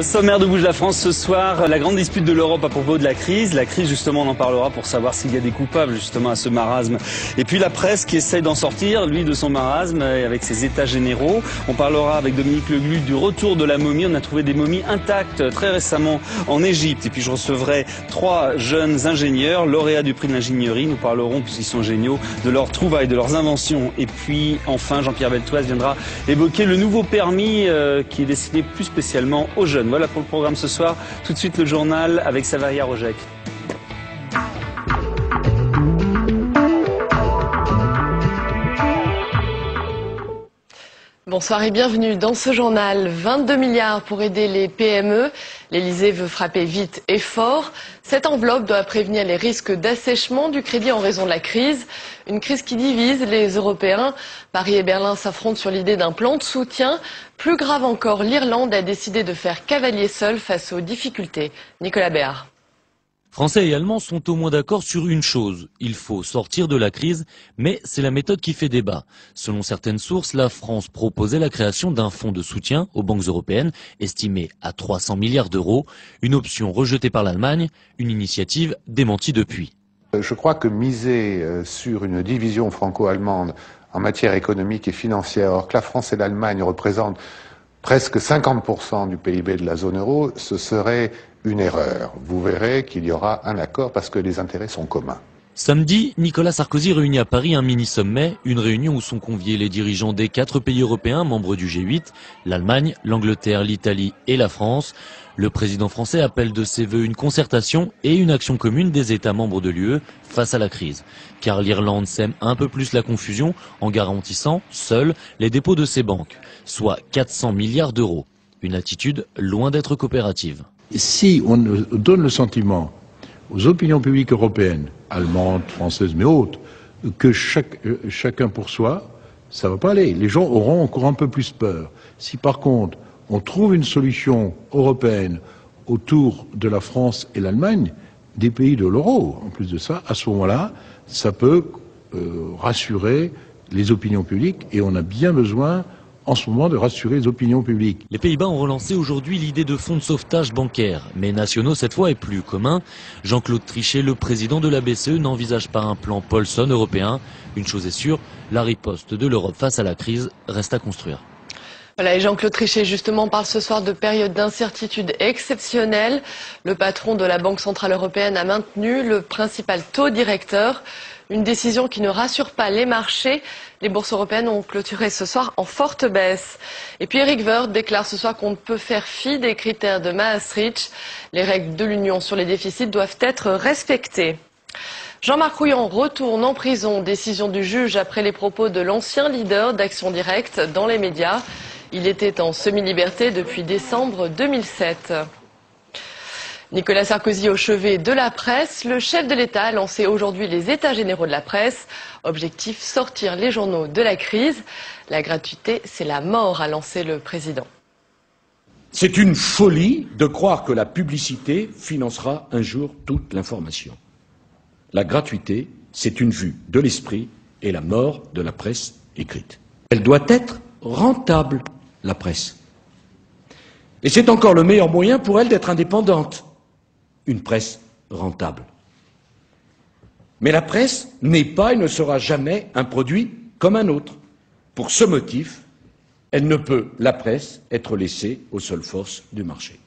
Au sommaire de Bouge la France ce soir, la grande dispute de l'Europe à propos de la crise. La crise, justement, on en parlera pour savoir s'il y a des coupables, justement, à ce marasme. Et puis la presse qui essaye d'en sortir, lui, de son marasme, avec ses états généraux. On parlera avec Dominique Legluc du retour de la momie. On a trouvé des momies intactes très récemment en Égypte. Et puis je recevrai 3 jeunes ingénieurs, lauréats du prix de l'ingénierie. Nous parlerons, puisqu'ils sont géniaux, de leurs trouvailles, de leurs inventions. Et puis, enfin, Jean-Pierre Beltoise viendra évoquer le nouveau permis qui est destiné plus spécialement aux jeunes. Voilà pour le programme ce soir. Tout de suite le journal avec Savaria Rojek. Bonsoir et bienvenue dans ce journal. 22 milliards pour aider les PME. L'Elysée veut frapper vite et fort. Cette enveloppe doit prévenir les risques d'assèchement du crédit en raison de la crise. Une crise qui divise les Européens. Paris et Berlin s'affrontent sur l'idée d'un plan de soutien. Plus grave encore, l'Irlande a décidé de faire cavalier seul face aux difficultés. Nicolas Béard. Français et Allemands sont au moins d'accord sur une chose, il faut sortir de la crise, mais c'est la méthode qui fait débat. Selon certaines sources, la France proposait la création d'un fonds de soutien aux banques européennes, estimé à 300 milliards d'euros, une option rejetée par l'Allemagne, une initiative démentie depuis. Je crois que miser sur une division franco-allemande en matière économique et financière, alors que la France et l'Allemagne représentent presque 50% du PIB de la zone euro, ce serait une erreur. Vous verrez qu'il y aura un accord parce que les intérêts sont communs. Samedi, Nicolas Sarkozy réunit à Paris un mini-sommet, une réunion où sont conviés les dirigeants des 4 pays européens membres du G8, l'Allemagne, l'Angleterre, l'Italie et la France. Le président français appelle de ses vœux une concertation et une action commune des États membres de l'UE face à la crise. Car l'Irlande sème un peu plus la confusion en garantissant, seule, les dépôts de ses banques, soit 400 milliards d'euros. Une attitude loin d'être coopérative. Si on donne le sentiment aux opinions publiques européennes, allemandes, françaises, mais autres, que chacun pour soi, ça va pas aller. Les gens auront encore un peu plus peur. Si par contre, on trouve une solution européenne autour de la France et l'Allemagne, des pays de l'euro, en plus de ça, à ce moment-là, ça peut rassurer les opinions publiques et on a bien besoin en ce moment de rassurer les opinions publiques. Les Pays-Bas ont relancé aujourd'hui l'idée de fonds de sauvetage bancaire, mais nationaux cette fois est plus commun. Jean-Claude Trichet, le président de la BCE, n'envisage pas un plan Paulson européen. Une chose est sûre, la riposte de l'Europe face à la crise reste à construire. Voilà, et Jean-Claude Trichet justement parle ce soir de période d'incertitude exceptionnelle. Le patron de la Banque Centrale Européenne a maintenu le principal taux directeur. Une décision qui ne rassure pas les marchés. Les bourses européennes ont clôturé ce soir en forte baisse. Et puis Eric Woerth déclare ce soir qu'on ne peut faire fi des critères de Maastricht. Les règles de l'Union sur les déficits doivent être respectées. Jean-Marc Rouillon retourne en prison. Décision du juge après les propos de l'ancien leader d'Action Directe dans les médias. Il était en semi-liberté depuis décembre 2007. Nicolas Sarkozy au chevet de la presse. Le chef de l'État a lancé aujourd'hui les États généraux de la presse. Objectif, sortir les journaux de la crise. La gratuité, c'est la mort, a lancé le président. C'est une folie de croire que la publicité financera un jour toute l'information. La gratuité, c'est une vue de l'esprit et la mort de la presse écrite. Elle doit être rentable, la presse. Et c'est encore le meilleur moyen pour elle d'être indépendante. Une presse rentable. Mais la presse n'est pas et ne sera jamais un produit comme un autre. Pour ce motif, elle ne peut, la presse, être laissée aux seules forces du marché.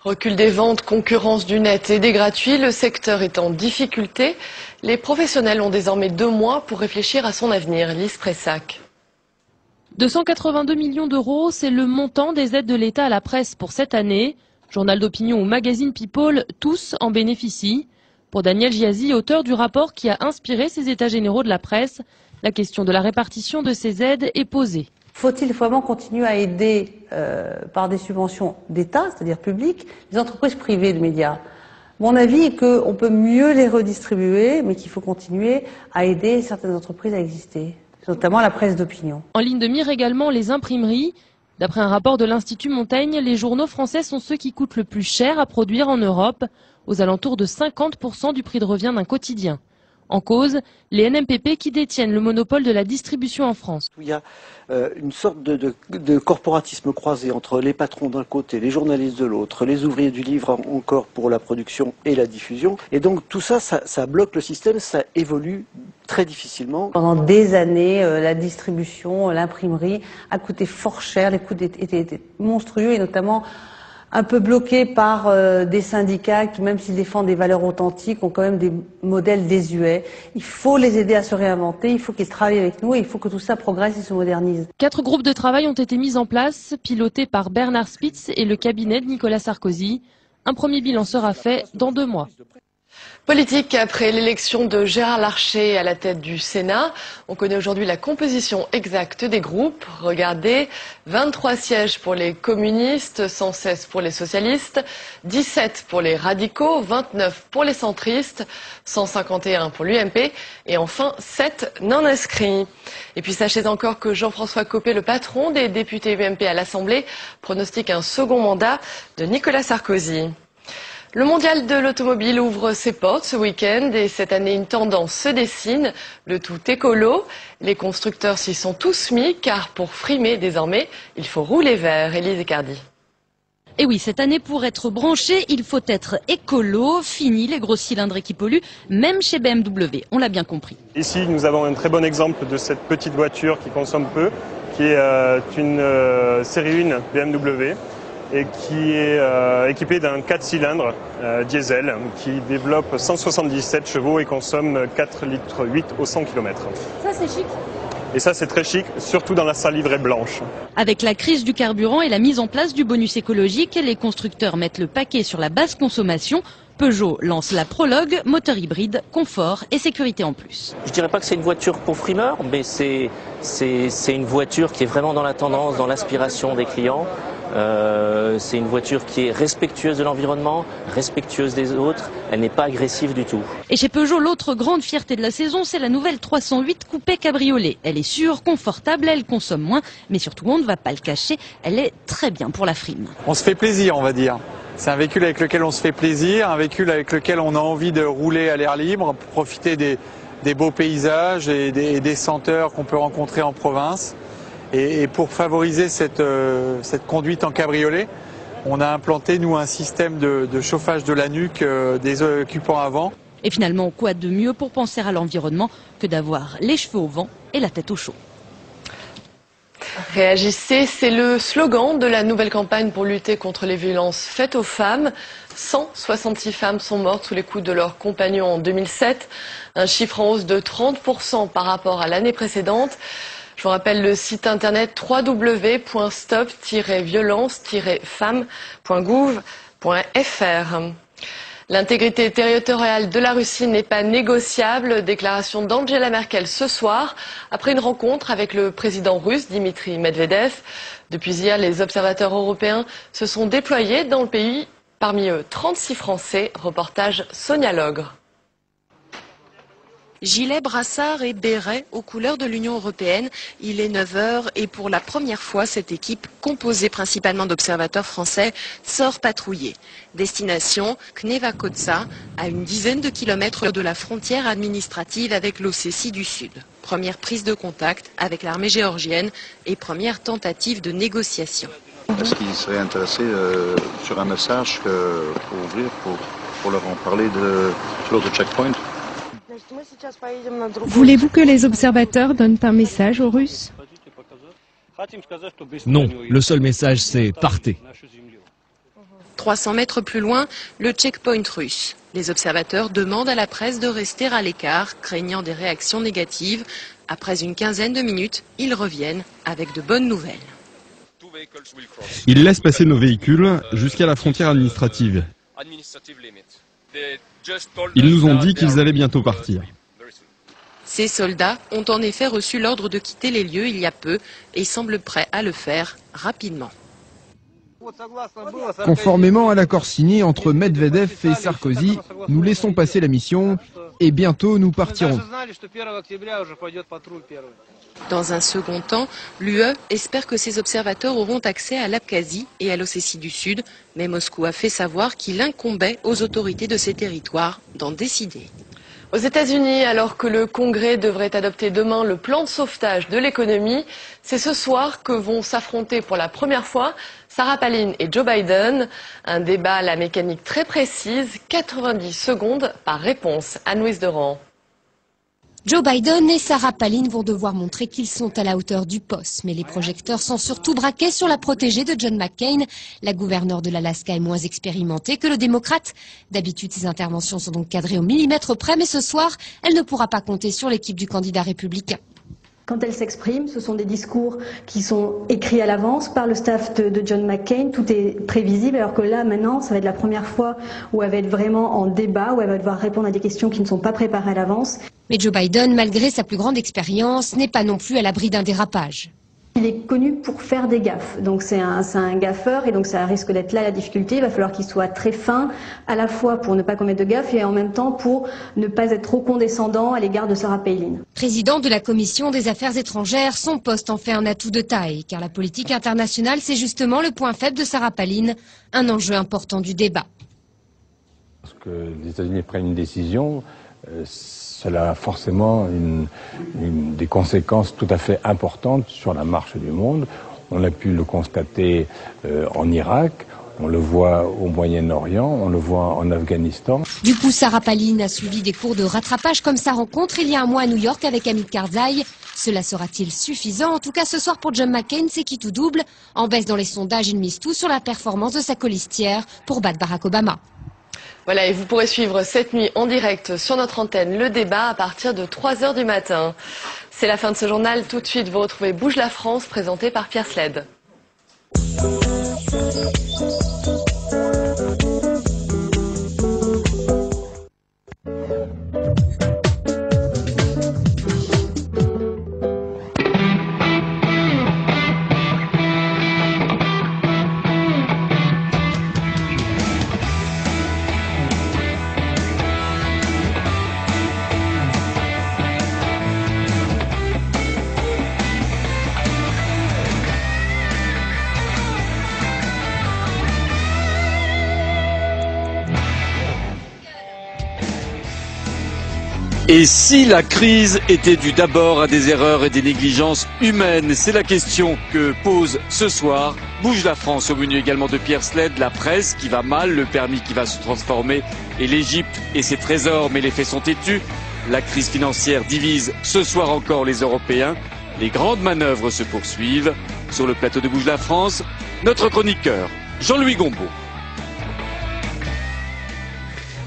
Recul des ventes, concurrence du net et des gratuits, le secteur est en difficulté. Les professionnels ont désormais 2 mois pour réfléchir à son avenir. Lise Pressac. 282 millions d'euros, c'est le montant des aides de l'État à la presse pour cette année. Journal d'opinion ou magazine People, tous en bénéficient. Pour Daniel Giazi, auteur du rapport qui a inspiré ces états généraux de la presse, la question de la répartition de ces aides est posée. Faut-il vraiment continuer à aider par des subventions d'État, c'est-à-dire publiques, les entreprises privées de médias? Mon avis est qu'on peut mieux les redistribuer, mais qu'il faut continuer à aider certaines entreprises à exister, notamment la presse d'opinion. En ligne de mire également les imprimeries. D'après un rapport de l'Institut Montaigne, les journaux français sont ceux qui coûtent le plus cher à produire en Europe, aux alentours de 50% du prix de revient d'un quotidien. En cause, les NMPP qui détiennent le monopole de la distribution en France. Il y a une sorte de corporatisme croisé entre les patrons d'un côté, les journalistes de l'autre, les ouvriers du livre encore pour la production et la diffusion. Et donc tout ça, ça bloque le système, ça évolue très difficilement. Pendant des années, la distribution, l'imprimerie a coûté fort cher, les coûts étaient monstrueux et notamment un peu bloqués par des syndicats qui, même s'ils défendent des valeurs authentiques, ont quand même des modèles désuets. Il faut les aider à se réinventer, il faut qu'ils travaillent avec nous et il faut que tout ça progresse et se modernise. 4 groupes de travail ont été mis en place, pilotés par Bernard Spitz et le cabinet de Nicolas Sarkozy. Un premier bilan sera fait dans 2 mois. Politique, après l'élection de Gérard Larcher à la tête du Sénat, on connaît aujourd'hui la composition exacte des groupes. Regardez, 23 sièges pour les communistes, 116 pour les socialistes, 17 pour les radicaux, 29 pour les centristes, 151 pour l'UMP et enfin 7 non inscrits. Et puis sachez encore que Jean-François Copé, le patron des députés UMP à l'Assemblée, pronostique un second mandat de Nicolas Sarkozy. Le mondial de l'automobile ouvre ses portes ce week-end et cette année une tendance se dessine, le tout écolo. Les constructeurs s'y sont tous mis car pour frimer désormais, il faut rouler vert. Élise Ecardi. Et oui, cette année, pour être branché, il faut être écolo, fini les gros cylindres qui polluent, même chez BMW, on l'a bien compris. Ici, nous avons un très bon exemple de cette petite voiture qui consomme peu, qui est une série 1 BMW. Et qui est équipé d'un 4 cylindres diesel qui développe 177 chevaux et consomme 4,8 litres au 100 km. Ça c'est chic. Et ça c'est très chic, surtout dans la salle livrée blanche. Avec la crise du carburant et la mise en place du bonus écologique, les constructeurs mettent le paquet sur la basse consommation. Peugeot lance la Prologue, moteur hybride, confort et sécurité en plus. Je dirais pas que c'est une voiture pour frimeurs, mais c'est une voiture qui est vraiment dans la tendance, dans l'aspiration des clients. C'est une voiture qui est respectueuse de l'environnement, respectueuse des autres, elle n'est pas agressive du tout. Et chez Peugeot, l'autre grande fierté de la saison, c'est la nouvelle 308 coupé cabriolet. Elle est sûre, confortable, elle consomme moins, mais surtout on ne va pas le cacher, elle est très bien pour la frime. On se fait plaisir, on va dire. C'est un véhicule avec lequel on se fait plaisir, un véhicule avec lequel on a envie de rouler à l'air libre, pour profiter des beaux paysages et des senteurs qu'on peut rencontrer en province. Et pour favoriser cette conduite en cabriolet, on a implanté, nous, un système de chauffage de la nuque des occupants avant. Et finalement, quoi de mieux pour penser à l'environnement que d'avoir les cheveux au vent et la tête au chaud? Réagissez, c'est le slogan de la nouvelle campagne pour lutter contre les violences faites aux femmes. 166 femmes sont mortes sous les coups de leurs compagnons en 2007, un chiffre en hausse de 30% par rapport à l'année précédente. Je vous rappelle le site internet www.stop-violence-femmes.gouv.fr. L'intégrité territoriale de la Russie n'est pas négociable. Déclaration d'Angela Merkel ce soir, après une rencontre avec le président russe Dimitri Medvedev. Depuis hier, les observateurs européens se sont déployés dans le pays, parmi eux 36 Français. Reportage Sonia Logre. Gilet, brassard et béret aux couleurs de l'Union européenne. Il est 9h et pour la première fois, cette équipe, composée principalement d'observateurs français, sort patrouiller. Destination Kneva-Kotsa, à une dizaine de kilomètres de la frontière administrative avec l'Ossétie du Sud. Première prise de contact avec l'armée géorgienne et première tentative de négociation. Est-ce qu'ils seraient intéressés sur un message pour ouvrir, pour leur en parler sur l'autre checkpoint? Voulez-vous que les observateurs donnent un message aux Russes? Non, le seul message c'est « partez ». 300 mètres plus loin, le checkpoint russe. Les observateurs demandent à la presse de rester à l'écart, craignant des réactions négatives. Après une quinzaine de minutes, ils reviennent avec de bonnes nouvelles. Ils laissent passer nos véhicules jusqu'à la frontière administrative. Ils nous ont dit qu'ils allaient bientôt partir. Ces soldats ont en effet reçu l'ordre de quitter les lieux il y a peu et semblent prêts à le faire rapidement. Conformément à l'accord signé entre Medvedev et Sarkozy, nous laissons passer la mission et bientôt nous partirons. Dans un second temps, l'UE espère que ces observateurs auront accès à l'Abkhazie et à l'Ossétie du Sud, mais Moscou a fait savoir qu'il incombait aux autorités de ces territoires d'en décider. Aux États-Unis, alors que le Congrès devrait adopter demain le plan de sauvetage de l'économie, c'est ce soir que vont s'affronter pour la première fois Sarah Palin et Joe Biden. Un débat à la mécanique très précise, 90 secondes par réponse. Anne-Louise Deran. Joe Biden et Sarah Palin vont devoir montrer qu'ils sont à la hauteur du poste. Mais les projecteurs sont surtout braqués sur la protégée de John McCain. La gouverneure de l'Alaska est moins expérimentée que le démocrate. D'habitude, ses interventions sont donc cadrées au millimètre près, mais ce soir, elle ne pourra pas compter sur l'équipe du candidat républicain. Quand elle s'exprime, ce sont des discours qui sont écrits à l'avance par le staff de John McCain. Tout est prévisible, alors que là, maintenant, ça va être la première fois où elle va être vraiment en débat, où elle va devoir répondre à des questions qui ne sont pas préparées à l'avance. Mais Joe Biden, malgré sa plus grande expérience, n'est pas non plus à l'abri d'un dérapage. Il est connu pour faire des gaffes, donc c'est un gaffeur et donc ça risque d'être là la difficulté. Il va falloir qu'il soit très fin, à la fois pour ne pas commettre de gaffes et en même temps pour ne pas être trop condescendant à l'égard de Sarah Palin. Président de la Commission des Affaires étrangères, son poste en fait un atout de taille, car la politique internationale, c'est justement le point faible de Sarah Palin, un enjeu important du débat. Lorsque les États-Unis prennent une décision, cela a forcément des conséquences tout à fait importantes sur la marche du monde. On a pu le constater en Irak, on le voit au Moyen-Orient, on le voit en Afghanistan. Du coup, Sarah Palin a suivi des cours de rattrapage comme sa rencontre il y a un mois à New York avec Hamid Karzai. Cela sera-t-il suffisant? En tout cas, ce soir pour John McCain, c'est qui tout double. En baisse dans les sondages, il mise tout sur la performance de sa colistière pour battre Barack Obama. Voilà, et vous pourrez suivre cette nuit en direct sur notre antenne le débat à partir de 3 h du matin. C'est la fin de ce journal. Tout de suite, vous retrouvez Bouge la France, présenté par Pierre Sled. Et si la crise était due d'abord à des erreurs et des négligences humaines? C'est la question que pose ce soir Bouge la France, au menu également de Pierre Sled, la presse qui va mal, le permis qui va se transformer et l'Égypte et ses trésors, mais les faits sont têtus. La crise financière divise ce soir encore les Européens. Les grandes manœuvres se poursuivent. Sur le plateau de Bouge la France, notre chroniqueur Jean-Louis Gombaud.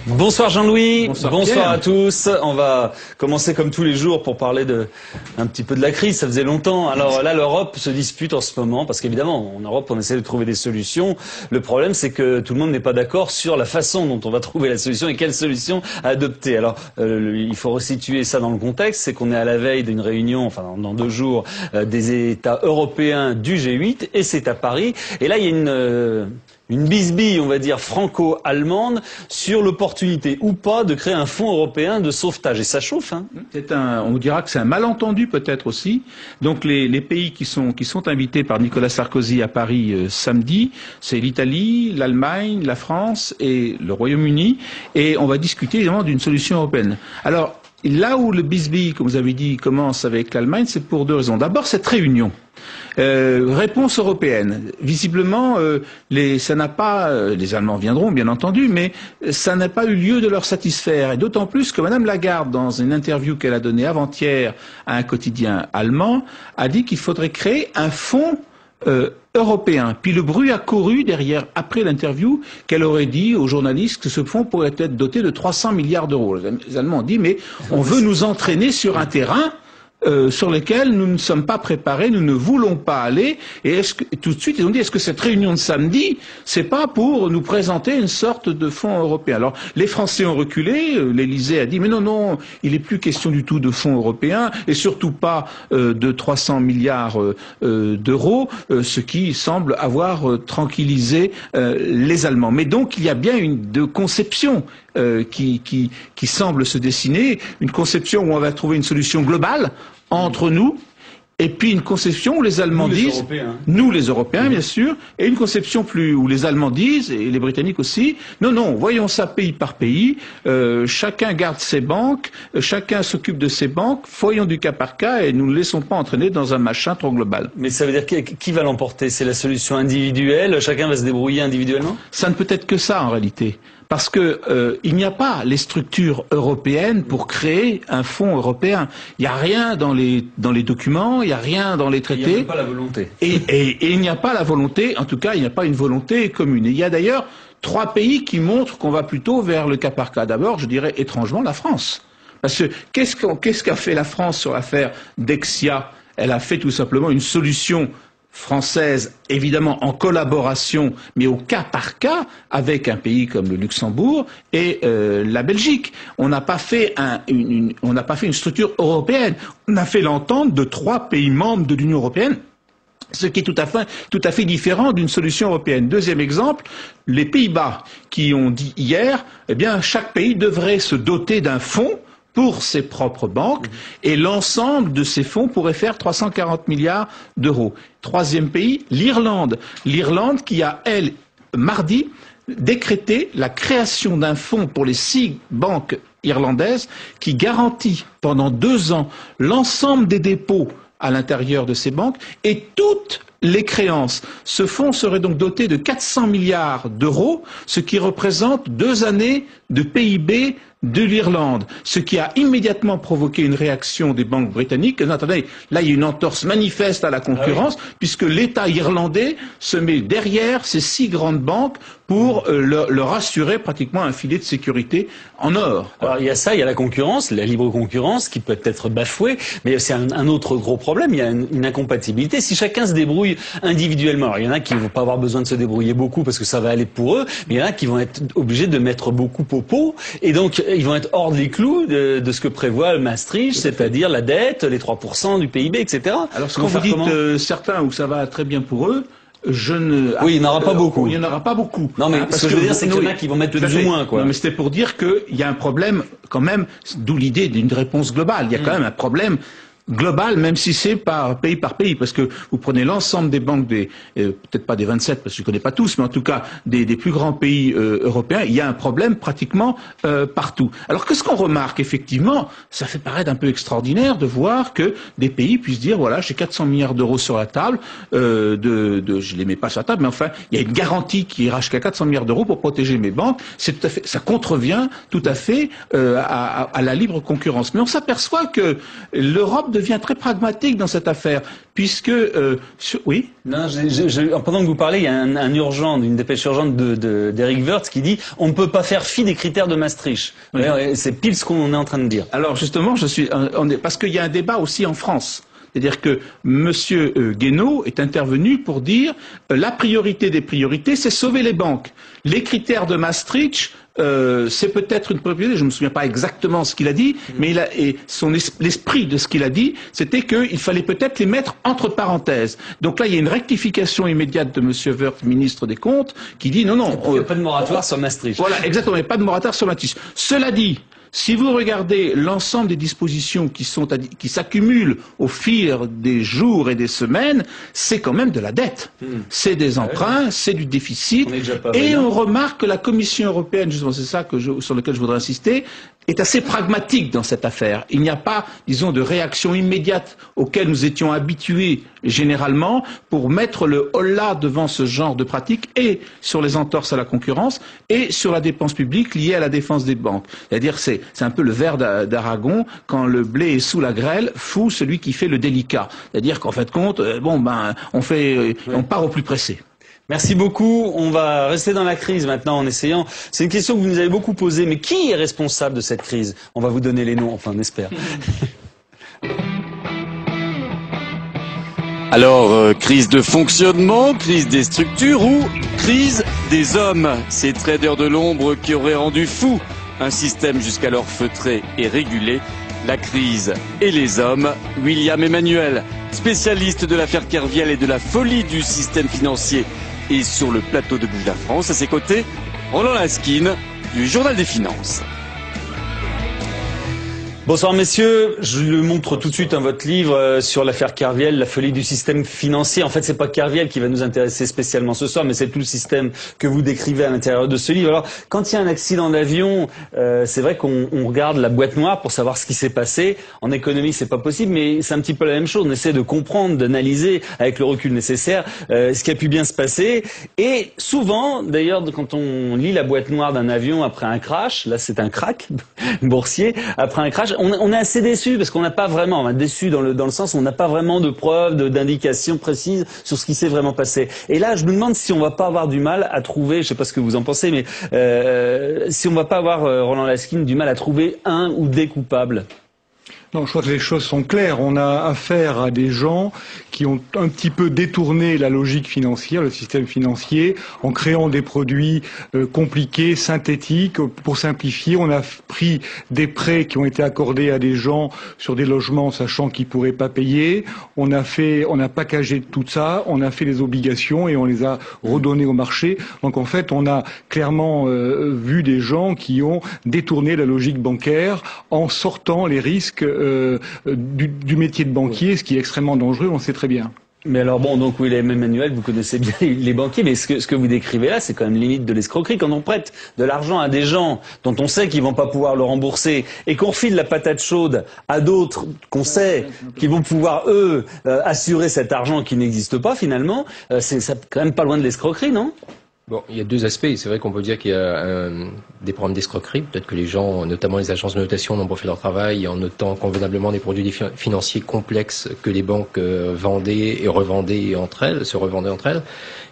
Bonsoir Jean-Louis, bonsoir Pierre. à tous. On va commencer comme tous les jours pour parler un petit peu de la crise, ça faisait longtemps. Alors là, l'Europe se dispute en ce moment, parce qu'évidemment, en Europe, on essaie de trouver des solutions. Le problème, c'est que tout le monde n'est pas d'accord sur la façon dont on va trouver la solution et quelle solution adopter. Alors, il faut resituer ça dans le contexte, c'est qu'on est à la veille d'une réunion, enfin dans 2 jours, des États européens du G8, et c'est à Paris. Et là, il y a une bisbille, on va dire, franco-allemande sur l'opportunité ou pas de créer un fonds européen de sauvetage. Et ça chauffe, hein. On dira que c'est un malentendu peut-être aussi. Donc les pays qui sont invités par Nicolas Sarkozy à Paris samedi, c'est l'Italie, l'Allemagne, la France et le Royaume-Uni. Et on va discuter évidemment d'une solution européenne. Alors, là où le bisbille, comme vous avez dit, commence avec l'Allemagne, c'est pour 2 raisons. D'abord, cette réunion. Réponse européenne. Visiblement, ça n'a pas, les Allemands viendront bien entendu, mais ça n'a pas eu lieu de leur satisfaire. Et d'autant plus que Madame Lagarde, dans une interview qu'elle a donnée avant-hier à un quotidien allemand, a dit qu'il faudrait créer un fonds européen. Puis le bruit a couru derrière, après l'interview, qu'elle aurait dit aux journalistes que ce fonds pourrait être doté de 300 milliards d'euros. Les Allemands ont dit, mais on veut nous entraîner sur un terrain sur lesquels nous ne sommes pas préparés, nous ne voulons pas aller. Et tout de suite, ils ont dit, est-ce que cette réunion de samedi, c'est pas pour nous présenter une sorte de fonds européen? Alors, les Français ont reculé, l'Élysée a dit, mais non, il n'est plus question du tout de fonds européens, et surtout pas de 300 milliards d'euros, ce qui semble avoir tranquillisé les Allemands. Mais donc, il y a bien une conception qui semble se dessiner, une conception où on va trouver une solution globale entre nous et puis une conception où les Allemands disent, nous les Européens bien sûr, et une conception où les Allemands disent, et les Britanniques aussi, non, voyons ça pays par pays, chacun garde ses banques, chacun s'occupe de ses banques, voyons du cas par cas et nous ne laissons pas entraîner dans un machin trop global. Mais ça veut dire qui va l'emporter? C'est la solution individuelle, chacun va se débrouiller individuellement? Ça ne peut être que ça en réalité. Parce que il n'y a pas les structures européennes pour créer un fonds européen. Il n'y a rien dans les documents, il n'y a rien dans les traités. Il n'y a même pas la volonté. Et il n'y a pas la volonté, en tout cas, il n'y a pas une volonté commune. Et il y a d'ailleurs 3 pays qui montrent qu'on va plutôt vers le cas par cas. D'abord, je dirais étrangement la France. Parce que qu'est-ce qu'a fait la France sur l'affaire Dexia? Elle a fait tout simplement une solution française, évidemment en collaboration, mais au cas par cas, avec un pays comme le Luxembourg et la Belgique. On n'a pas fait une structure européenne. On a fait l'entente de 3 pays membres de l'Union européenne, ce qui est tout à fait différent d'une solution européenne. Deuxième exemple, les Pays-Bas qui ont dit hier, eh bien, chaque pays devrait se doter d'un fonds pour ses propres banques, et l'ensemble de ces fonds pourrait faire 340 milliards d'euros. Troisième pays, l'Irlande. L'Irlande qui a, elle, mardi, décrété la création d'un fonds pour les 6 banques irlandaises qui garantit pendant 2 ans l'ensemble des dépôts à l'intérieur de ces banques et toutes les créances. Ce fonds serait donc doté de 400 milliards d'euros, ce qui représente 2 années de PIB de l'Irlande, ce qui a immédiatement provoqué une réaction des banques britanniques. Attendez, là il y a une entorse manifeste à la concurrence, puisque l'État irlandais se met derrière ces 6 grandes banques pour leur assurer pratiquement un filet de sécurité en or. Alors il y a ça, il y a la concurrence, la libre concurrence qui peut être bafouée, mais c'est un autre gros problème, il y a une incompatibilité. Si chacun se débrouille individuellement, alors il y en a qui ne vont pas avoir besoin de se débrouiller beaucoup parce que ça va aller pour eux, mais il y en a qui vont être obligés de mettre beaucoup au pot, et donc ils vont être hors des clous de ce que prévoit Maastricht, c'est-à-dire la dette, les 3% du PIB, etc. Alors quand vous dites certains où ça va très bien pour eux, oui, il n'y en aura pas beaucoup. Il n'y en aura pas beaucoup. Non, mais ce que je veux dire, c'est qu'il y en a qui vont mettre plus ou moins, quoi. Non, mais c'était pour dire qu'il y a un problème, quand même, d'où l'idée d'une réponse globale. Il y a quand même un problème global, même si c'est par pays, parce que vous prenez l'ensemble des banques peut-être pas des 27, parce que je ne connais pas tous, mais en tout cas des plus grands pays européens, il y a un problème pratiquement partout. Alors qu'est-ce qu'on remarque effectivement? Ça fait paraître un peu extraordinaire de voir que des pays puissent dire voilà, j'ai 400 milliards d'euros sur la table, je les mets pas sur la table, mais enfin il y a une garantie qui ira jusqu'à 400 milliards d'euros pour protéger mes banques. C'est tout à fait, ça contrevient tout à fait à la libre concurrence. Mais on s'aperçoit que l'Europe devient très pragmatique dans cette affaire, puisque oui. Non, pendant que vous parlez, il y a une dépêche urgente d'Eric Woerth qui dit on ne peut pas faire fi des critères de Maastricht. Oui. C'est pile ce qu'on est en train de dire. Alors justement, parce qu'il y a un débat aussi en France. C'est-à-dire que M. Guénaud est intervenu pour dire la priorité des priorités, c'est sauver les banques. Les critères de Maastricht, c'est peut-être une priorité, je ne me souviens pas exactement ce qu'il a dit, mais l'esprit de ce qu'il a dit, c'était qu'il fallait peut-être les mettre entre parenthèses. Donc là, il y a une rectification immédiate de M. Woerth, ministre des Comptes, qui dit non. Il n'y a pas de moratoire sur Maastricht. Voilà, exactement, il n'y a pas de moratoire sur Maastricht. Cela dit, si vous regardez l'ensemble des dispositions qui s'accumulent au fil des jours et des semaines, c'est quand même de la dette. C'est des emprunts, c'est du déficit. Et on remarque que la Commission européenne, justement, c'est ça sur lequel je voudrais insister, est assez pragmatique dans cette affaire. Il n'y a pas, disons, de réaction immédiate auquel nous étions habitués généralement pour mettre le holà devant ce genre de pratique et sur les entorses à la concurrence et sur la dépense publique liée à la défense des banques. C'est-à-dire c'est un peu le vers d'Aragon, quand le blé est sous la grêle, fou celui qui fait le délicat. C'est-à-dire qu'en fin de compte, on part au plus pressé. Merci beaucoup. On va rester dans la crise maintenant en essayant. C'est une question que vous nous avez beaucoup posée, mais qui est responsable de cette crise? On va vous donner les noms, enfin on espère. Alors, crise de fonctionnement, crise des structures ou crise des hommes? Ces traders de l'ombre qui auraient rendu fou un système jusqu'alors feutré et régulé. La crise et les hommes. William Emmanuel, spécialiste de l'affaire Kerviel et de la folie du système financier, et sur le plateau de Bouge la France. À ses côtés, Roland Laskin du Journal des Finances. Bonsoir messieurs, je le montre tout de suite dans votre livre sur l'affaire Kerviel, la folie du système financier. En fait, c'est pas Kerviel qui va nous intéresser spécialement ce soir, mais c'est tout le système que vous décrivez à l'intérieur de ce livre. Alors, quand il y a un accident d'avion, c'est vrai qu'on regarde la boîte noire pour savoir ce qui s'est passé. En économie, c'est pas possible, mais c'est un petit peu la même chose. On essaie de comprendre, d'analyser avec le recul nécessaire ce qui a pu bien se passer. Et souvent, d'ailleurs, quand on lit la boîte noire d'un avion après un crash, là c'est un crack boursier, après un crash, on est assez déçu parce qu'on n'a pas vraiment, déçu dans le sens où on n'a pas vraiment de preuves, d'indications précises sur ce qui s'est vraiment passé. Et là, je me demande si on va pas avoir du mal à trouver, je sais pas ce que vous en pensez, mais si on va pas avoir, Roland Laskin, du mal à trouver un ou des coupables. Non, je crois que les choses sont claires. On a affaire à des gens qui ont un petit peu détourné la logique financière, le système financier, en créant des produits compliqués, synthétiques. Pour simplifier, on a pris des prêts qui ont été accordés à des gens sur des logements, sachant qu'ils pourraient pas payer. On a packagé tout ça, on a fait des obligations et on les a redonnées au marché. Donc en fait, on a clairement vu des gens qui ont détourné la logique bancaire en sortant les risques du métier de banquier, ce qui est extrêmement dangereux, on sait très bien. Mais alors bon, donc William Emmanuel, vous connaissez bien les banquiers, mais ce que vous décrivez là, c'est quand même limite de l'escroquerie. Quand on prête de l'argent à des gens dont on sait qu'ils vont pas pouvoir le rembourser et qu'on refile la patate chaude à d'autres qu'on sait qu'ils vont pouvoir, eux, assurer cet argent qui n'existe pas finalement, c'est quand même pas loin de l'escroquerie, non ? Bon, il y a deux aspects. C'est vrai qu'on peut dire qu'il y a des problèmes d'escroquerie. Peut-être que les gens, notamment les agences de notation, n'ont pas fait leur travail en notant convenablement des produits financiers complexes que les banques vendaient et revendaient entre elles, se revendaient entre elles.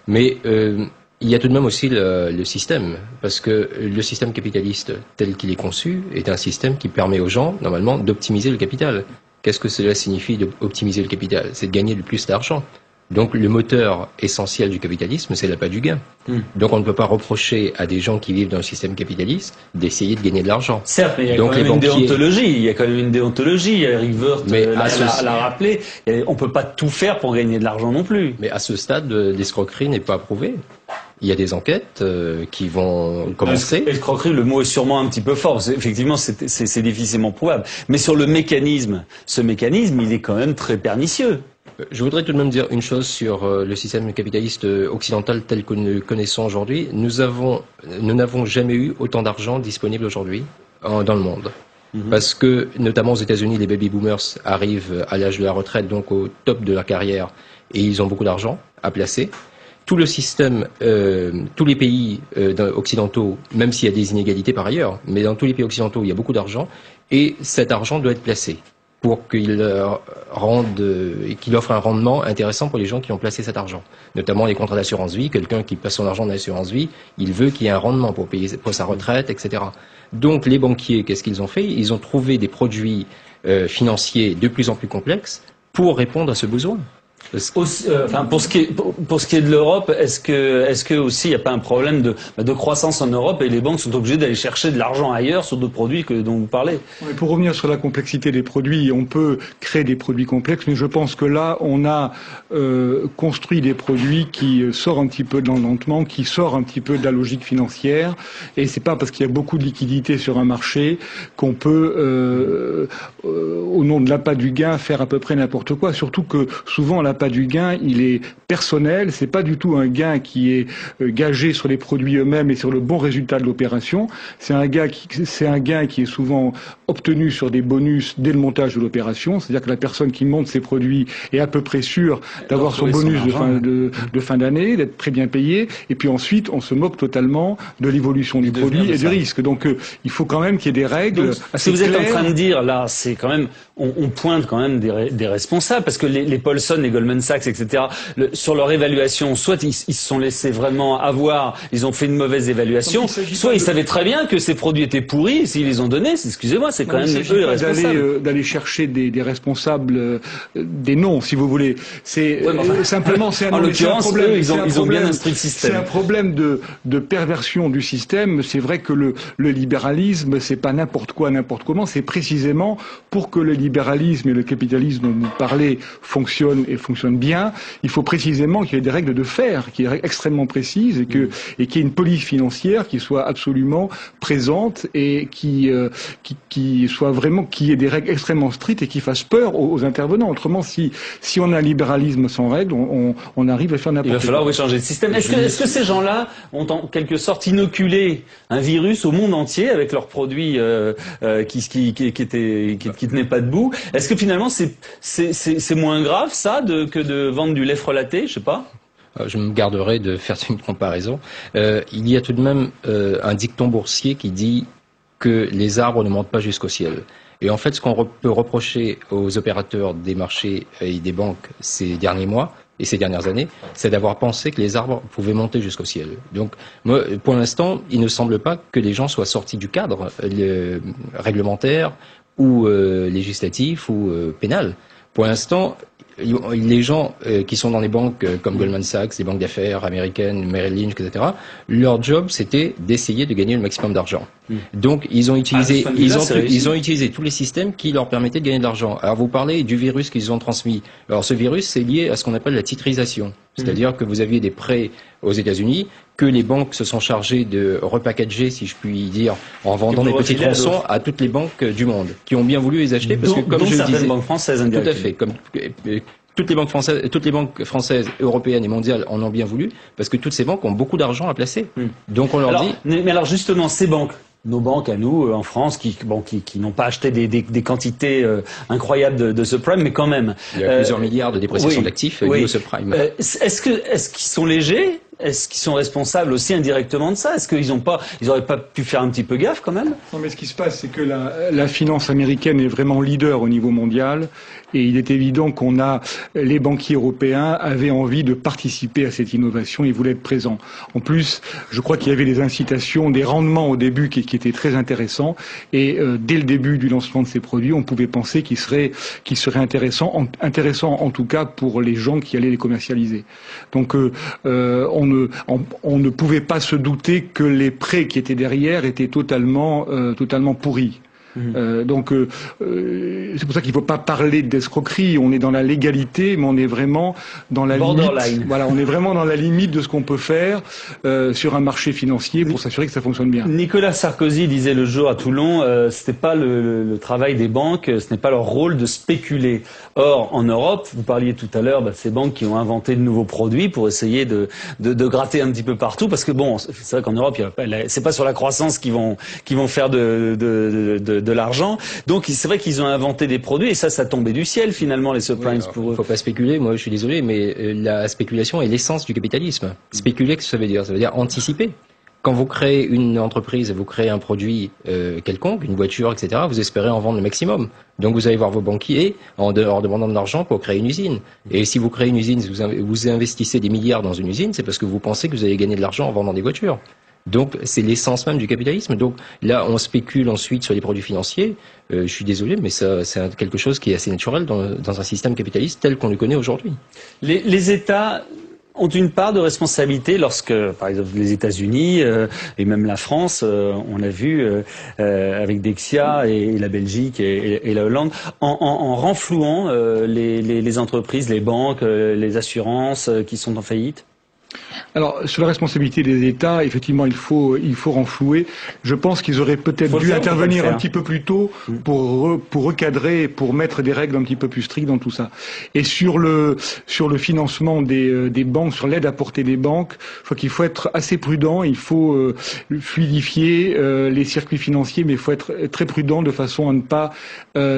Mais il y a tout de même aussi le système, parce que le système capitaliste tel qu'il est conçu est un système qui permet aux gens, normalement, d'optimiser le capital. Qu'est-ce que cela signifie d'optimiser le capital? C'est de gagner le plus d'argent. Donc le moteur essentiel du capitalisme, c'est l'appât du gain. Donc on ne peut pas reprocher à des gens qui vivent dans le système capitaliste d'essayer de gagner de l'argent. Certes, mais il y a quand même une déontologie. Il y a quand même une déontologie. Eric Woerth l'a rappelé. On peut pas tout faire pour gagner de l'argent non plus. Mais à ce stade, l'escroquerie n'est pas approuvée. Il y a des enquêtes qui vont commencer. Escroquerie, le mot est sûrement un petit peu fort. Effectivement, c'est difficilement prouvable. Mais sur le mécanisme, ce mécanisme, il est quand même très pernicieux. Je voudrais tout de même dire une chose sur le système capitaliste occidental tel que nous le connaissons aujourd'hui. Nous n'avons jamais eu autant d'argent disponible aujourd'hui dans le monde. Parce que, notamment aux États-Unis, les baby boomers arrivent à l'âge de la retraite, donc au top de leur carrière, et ils ont beaucoup d'argent à placer. Tout le système, tous les pays occidentaux, même s'il y a des inégalités par ailleurs, mais dans tous les pays occidentaux, il y a beaucoup d'argent, et cet argent doit être placé pour qu'il offre un rendement intéressant pour les gens qui ont placé cet argent. Notamment les contrats d'assurance vie, quelqu'un qui passe son argent dans l'assurance vie, il veut qu'il y ait un rendement pour payer pour sa retraite, etc. Donc les banquiers, qu'est-ce qu'ils ont fait? Ils ont trouvé des produits financiers de plus en plus complexes pour répondre à ce besoin. Pour ce qui est de l'Europe, est-ce que aussi il n'y a pas un problème de croissance en Europe et les banques sont obligées d'aller chercher de l'argent ailleurs sur d'autres produits dont vous parlez? Pour revenir sur la complexité des produits, on peut créer des produits complexes, mais je pense que là, on a construit des produits qui sortent un petit peu de l'endettement, qui sortent un petit peu de la logique financière, et c'est pas parce qu'il y a beaucoup de liquidités sur un marché qu'on peut, au nom de l'appât du gain, faire à peu près n'importe quoi. Surtout que souvent l'appât du gain, il est personnel, c'est pas du tout un gain qui est gagé sur les produits eux-mêmes et sur le bon résultat de l'opération. C'est un gain qui est souvent obtenu sur des bonus dès le montage de l'opération, c'est-à-dire que la personne qui monte ses produits est à peu près sûre d'avoir son bonus de fin d'année, d'être très bien payé, et puis ensuite on se moque totalement de l'évolution du produit et du risque. Donc il faut quand même qu'il y ait des règles. Ce que vous êtes en train de dire là, c'est quand même, on pointe quand même des responsables, parce que les Paulson, les Goldman Sachs, etc., sur leur évaluation, soit ils se sont laissés vraiment avoir, ils ont fait une mauvaise évaluation, soit ils savaient très bien que ces produits étaient pourris, et s'ils les ont donnés, excusez-moi, c'est quand même eux les responsables. D'aller chercher des responsables, des noms, si vous voulez. C'est simplement, c'est en l'occurrence, eux, ils ont bien instruit le système. C'est un problème de perversion du système. C'est vrai que le libéralisme, c'est pas n'importe quoi, n'importe comment. C'est précisément pour que le libéralisme et le capitalisme dont vous parlez fonctionnent et fonctionnent bien, il faut précisément qu'il y ait des règles de fer, qu'il y ait des règles extrêmement précises et qu'il y ait une police financière qui soit absolument présente et qui soit vraiment, qui ait des règles extrêmement strictes et qui fasse peur aux intervenants. Autrement, si on a un libéralisme sans règles, on arrive à faire n'importe quoi. Il va falloir changer de système. Est-ce que ces gens-là ont en quelque sorte inoculé un virus au monde entier avec leurs produits qui tenaient pas debout? Est-ce que finalement c'est moins grave ça que de vendre du lait frelaté? Je sais pas. Je me garderai de faire une comparaison. Il y a tout de même un dicton boursier qui dit que les arbres ne montent pas jusqu'au ciel. Et en fait, ce qu'on peut reprocher aux opérateurs des marchés et des banques ces derniers mois et ces dernières années, c'est d'avoir pensé que les arbres pouvaient monter jusqu'au ciel. Donc, moi, pour l'instant, il ne semble pas que les gens soient sortis du cadre réglementaire ou législatif ou pénal. Pour l'instant, les gens qui sont dans les banques comme Goldman Sachs, les banques d'affaires américaines, Merrill Lynch, etc., leur job c'était d'essayer de gagner le maximum d'argent. Donc ils ont utilisé, ils ont utilisé tous les systèmes qui leur permettaient de gagner de l'argent. Alors vous parlez du virus qu'ils ont transmis. Alors ce virus c'est lié à ce qu'on appelle la titrisation, c'est-à-dire que vous aviez des prêts aux États-Unis que les banques se sont chargées de repackager, si je puis dire, en vendant des petits tronçons à toutes les banques du monde qui ont bien voulu les acheter parce que comme je le disais, banques françaises, tout à fait, comme toutes les banques françaises, européennes et mondiales en ont bien voulu, parce que toutes ces banques ont beaucoup d'argent à placer. Donc on leur dit. Mais alors justement, ces banques, nos banques à nous en France, qui n'ont pas acheté des quantités incroyables de subprime, mais quand même. Il y a plusieurs milliards de dépréciation d'actifs liés au subprime. Est-ce qu'ils sont légers? Est-ce qu'ils sont responsables aussi indirectement de ça? Est-ce qu'ils auraient pas pu faire un petit peu gaffe quand même? Non, mais ce qui se passe, c'est que la finance américaine est vraiment leader au niveau mondial, et il est évident les banquiers européens avaient envie de participer à cette innovation, ils voulaient être présents. En plus, je crois qu'il y avait des incitations, des rendements au début qui étaient très intéressants, et dès le début du lancement de ces produits, on pouvait penser qu'ils seraient intéressants en tout cas pour les gens qui allaient les commercialiser. Donc on ne pouvait pas se douter que les prêts qui étaient derrière étaient totalement pourris. Donc c'est pour ça qu'il ne faut pas parler d'escroquerie. On est dans la légalité, mais on est vraiment dans la limite. Voilà, on est vraiment dans la limite de ce qu'on peut faire sur un marché financier pour s'assurer que ça fonctionne bien. Nicolas Sarkozy disait le jour à Toulon, c'était pas le travail des banques, ce n'est pas leur rôle de spéculer. Or, en Europe, vous parliez tout à l'heure de ces banques qui ont inventé de nouveaux produits pour essayer de gratter un petit peu partout, parce que bon, c'est vrai qu'en Europe, c'est pas sur la croissance qu'ils vont faire de l'argent. Donc c'est vrai qu'ils ont inventé des produits et ça tombait du ciel finalement les subprimes pour eux. Il ne faut pas spéculer, moi je suis désolé, mais la spéculation est l'essence du capitalisme. Spéculer, qu'est-ce que ça veut dire? Ça veut dire anticiper. Quand vous créez une entreprise, vous créez un produit quelconque, une voiture, etc., vous espérez en vendre le maximum. Donc vous allez voir vos banquiers en demandant de l'argent pour créer une usine. Et si vous créez une usine, vous investissez des milliards dans une usine, c'est parce que vous pensez que vous allez gagner de l'argent en vendant des voitures. Donc c'est l'essence même du capitalisme. Donc là, on spécule ensuite sur les produits financiers. Je suis désolé, mais ça, c'est quelque chose qui est assez naturel dans un système capitaliste tel qu'on le connaît aujourd'hui. Les États ont une part de responsabilité lorsque, par exemple, les États-Unis et même la France, on l'a vu avec Dexia et la Belgique et la Hollande, en renflouant les entreprises, les banques, les assurances qui sont en faillite. Alors, sur la responsabilité des États, effectivement, il faut renflouer. Je pense qu'ils auraient peut-être dû intervenir un petit peu plus tôt pour recadrer, pour mettre des règles un petit peu plus strictes dans tout ça. Et sur le financement des banques, sur l'aide apportée des banques, je crois qu'il faut être assez prudent. Il faut fluidifier les circuits financiers, mais il faut être très prudent de façon à ne pas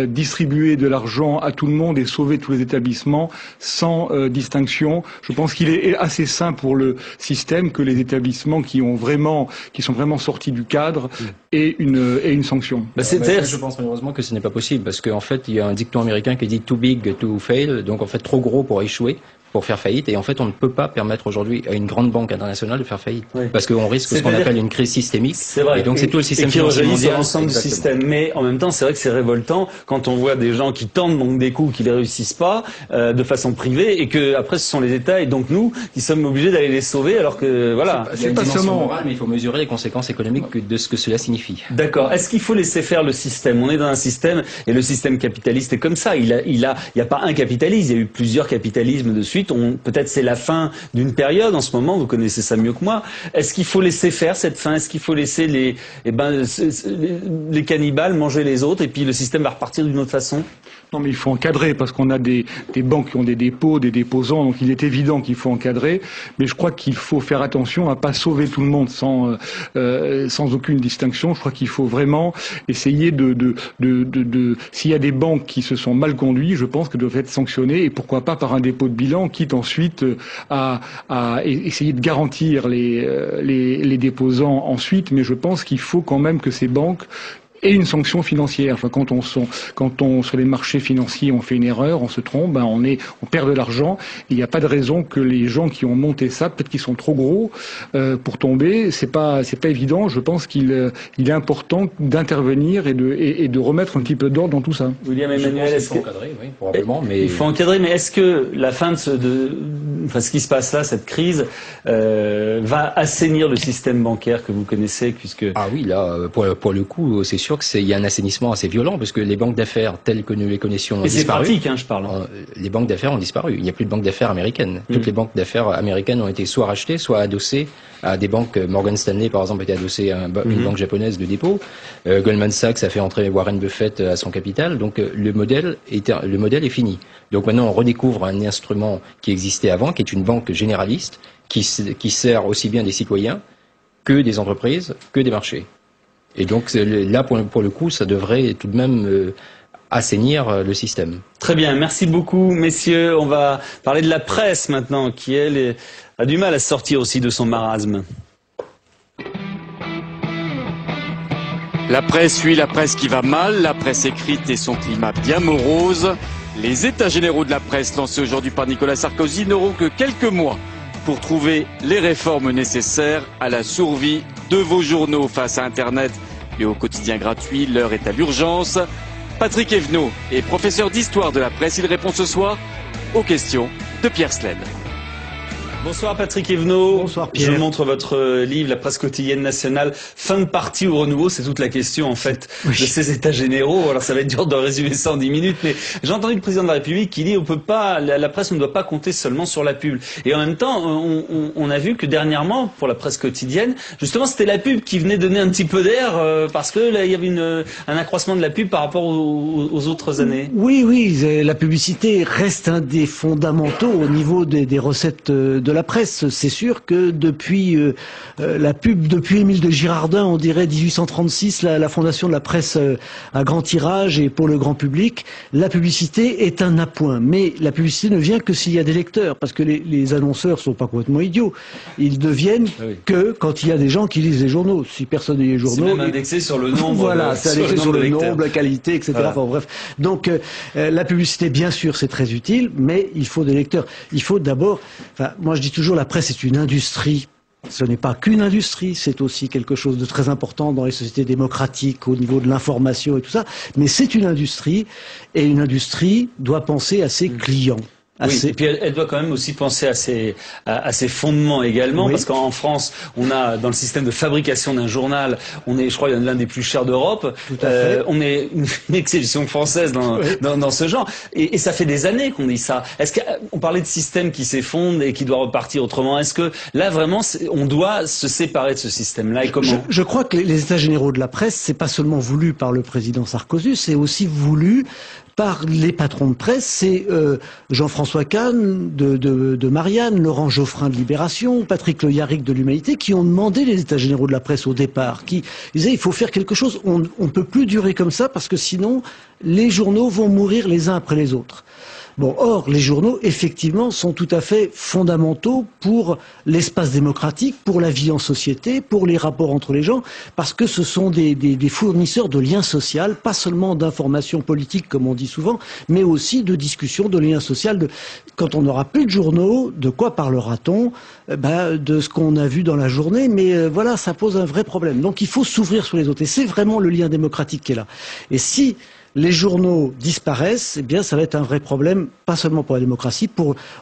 distribuer de l'argent à tout le monde et sauver tous les établissements sans distinction. Je pense qu'il est assez simple pour le système que les établissements qui sont vraiment sortis du cadre aient une sanction. Je pense malheureusement que ce n'est pas possible parce qu'en fait il y a un dicton américain qui dit too big to fail, donc en fait trop gros pour échouer. pour faire faillite. Et en fait, on ne peut pas permettre aujourd'hui à une grande banque internationale de faire faillite. Parce qu'on risque ce qu'on appelle une crise systémique. C'est vrai. Et donc, c'est tout le système financier mondial. Sur l'ensemble du système. Mais en même temps, c'est vrai que c'est révoltant quand on voit des gens qui tentent donc des coups, qui ne les réussissent pas, de façon privée, et que après, ce sont les États et donc nous qui sommes obligés d'aller les sauver, alors que, voilà. C'est pas seulement moral, mais il faut mesurer les conséquences économiques de ce que cela signifie. D'accord. Est-ce qu'il faut laisser faire le système? On est dans un système, et le système capitaliste est comme ça. Il y a pas un capitalisme, il y a eu plusieurs capitalismes de suite. Peut-être c'est la fin d'une période en ce moment, vous connaissez ça mieux que moi. Est-ce qu'il faut laisser faire cette fin? Est-ce qu'il faut laisser les cannibales manger les autres et puis le système va repartir d'une autre façon? Non, mais il faut encadrer, parce qu'on a des banques qui ont des dépôts, des déposants, donc il est évident qu'il faut encadrer, mais je crois qu'il faut faire attention à pas sauver tout le monde sans aucune distinction. Je crois qu'il faut vraiment essayer s'il y a des banques qui se sont mal conduites, je pense qu'elles doivent être sanctionnées, et pourquoi pas par un dépôt de bilan, quitte ensuite à essayer de garantir les déposants ensuite, mais je pense qu'il faut quand même que ces banques et une sanction financière. Enfin, quand on sur les marchés financiers on fait une erreur, on se trompe, on perd de l'argent. Il n'y a pas de raison que les gens qui ont monté ça, peut-être qu'ils sont trop gros pour tomber. C'est pas évident. Je pense qu'il est important d'intervenir et de remettre un petit peu d'ordre dans tout ça. William Emmanuel, il faut encadrer, oui, probablement, mais il faut encadrer. Mais est-ce que la fin ce qui se passe là, cette crise, va assainir le système bancaire que vous connaissez, puisque oui, là, pour le coup, c'est sûr qu'il y a un assainissement assez violent, parce que les banques d'affaires telles que nous les connaissions ont disparu. C'est pratique, je parle. Les banques d'affaires ont disparu. Il n'y a plus de banques d'affaires américaines. Toutes les banques d'affaires américaines ont été soit rachetées, soit adossées à des banques. Morgan Stanley, par exemple, a été adossée à une banque japonaise de dépôt. Goldman Sachs a fait entrer Warren Buffett à son capital. Donc le modèle est fini. Donc maintenant, on redécouvre un instrument qui existait avant, qui est une banque généraliste, qui sert aussi bien des citoyens que des entreprises, que des marchés. Et donc là, pour le coup, ça devrait tout de même assainir le système. Très bien, merci beaucoup, messieurs. On va parler de la presse maintenant, qui, elle, a du mal à sortir aussi de son marasme. La presse, oui, la presse qui va mal, la presse écrite et son climat bien morose. Les états généraux de la presse lancés aujourd'hui par Nicolas Sarkozy n'auront que quelques mois pour trouver les réformes nécessaires à la survie de vos journaux face à Internet et aux quotidiens gratuits. L'heure est à l'urgence. Patrick Evenot est professeur d'histoire de la presse. Il répond ce soir aux questions de Pierre Sled. Bonsoir Patrick Evenot. Bonsoir Pierre. Je montre votre livre, La presse quotidienne nationale, fin de partie ou renouveau. C'est toute la question en fait de ces états généraux. Alors ça va être dur de résumer ça en 10 minutes, mais j'ai entendu le président de la République qui dit on peut pas, la presse ne doit pas compter seulement sur la pub. Et en même temps, on a vu que dernièrement, pour la presse quotidienne, justement c'était la pub qui venait donner un petit peu d'air parce que là il y avait un accroissement de la pub par rapport aux autres années. Oui, la publicité reste un des fondamentaux au niveau des recettes de la presse. C'est sûr que depuis la pub, depuis Émile de Girardin, on dirait 1836, la fondation de la presse à grand tirage et pour le grand public, la publicité est un appoint. Mais la publicité ne vient que s'il y a des lecteurs, parce que les annonceurs sont pas complètement idiots. Ils deviennent que quand il y a des gens qui lisent les journaux. Si personne ne lit les journaux... C'est même indexé sur le nombre. Voilà, c'est indexé sur le nombre, la qualité, etc. Voilà. Enfin, bref. Donc la publicité, bien sûr, c'est très utile, mais il faut des lecteurs. Il faut d'abord... moi je dis toujours, la presse est une industrie. Ce n'est pas qu'une industrie, c'est aussi quelque chose de très important dans les sociétés démocratiques au niveau de l'information et tout ça. Mais c'est une industrie, et une industrie doit penser à ses clients. Oui, et puis elle doit quand même aussi penser à ses fondements également, parce qu'en France, on a dans le système de fabrication d'un journal, on est, je crois, l'un des plus chers d'Europe. On est une exception française dans ce genre, et ça fait des années qu'on dit ça. Est-ce qu'on parlait de système qui s'effondre et qui doit repartir autrement? Est-ce que là vraiment, on doit se séparer de ce système-là, et comment? Je crois que les états généraux de la presse, c'est pas seulement voulu par le président Sarkozy, c'est aussi voulu par les patrons de presse. C'est Jean-François Kahn de Marianne, Laurent Geoffrin de Libération, Patrick Le Yarrick de l'Humanité, qui ont demandé les états généraux de la presse au départ, qui disaient il faut faire quelque chose, on ne peut plus durer comme ça parce que sinon les journaux vont mourir les uns après les autres. Bon, or, les journaux, effectivement, sont tout à fait fondamentaux pour l'espace démocratique, pour la vie en société, pour les rapports entre les gens, parce que ce sont des fournisseurs de liens sociaux, pas seulement d'informations politiques, comme on dit souvent, mais aussi de discussions, de liens sociaux. Quand on n'aura plus de journaux, de quoi parlera-t-on? De ce qu'on a vu dans la journée, mais voilà, ça pose un vrai problème. Donc il faut s'ouvrir sur les autres, et c'est vraiment le lien démocratique qui est là. Et si les journaux disparaissent, eh bien, ça va être un vrai problème, pas seulement pour la démocratie.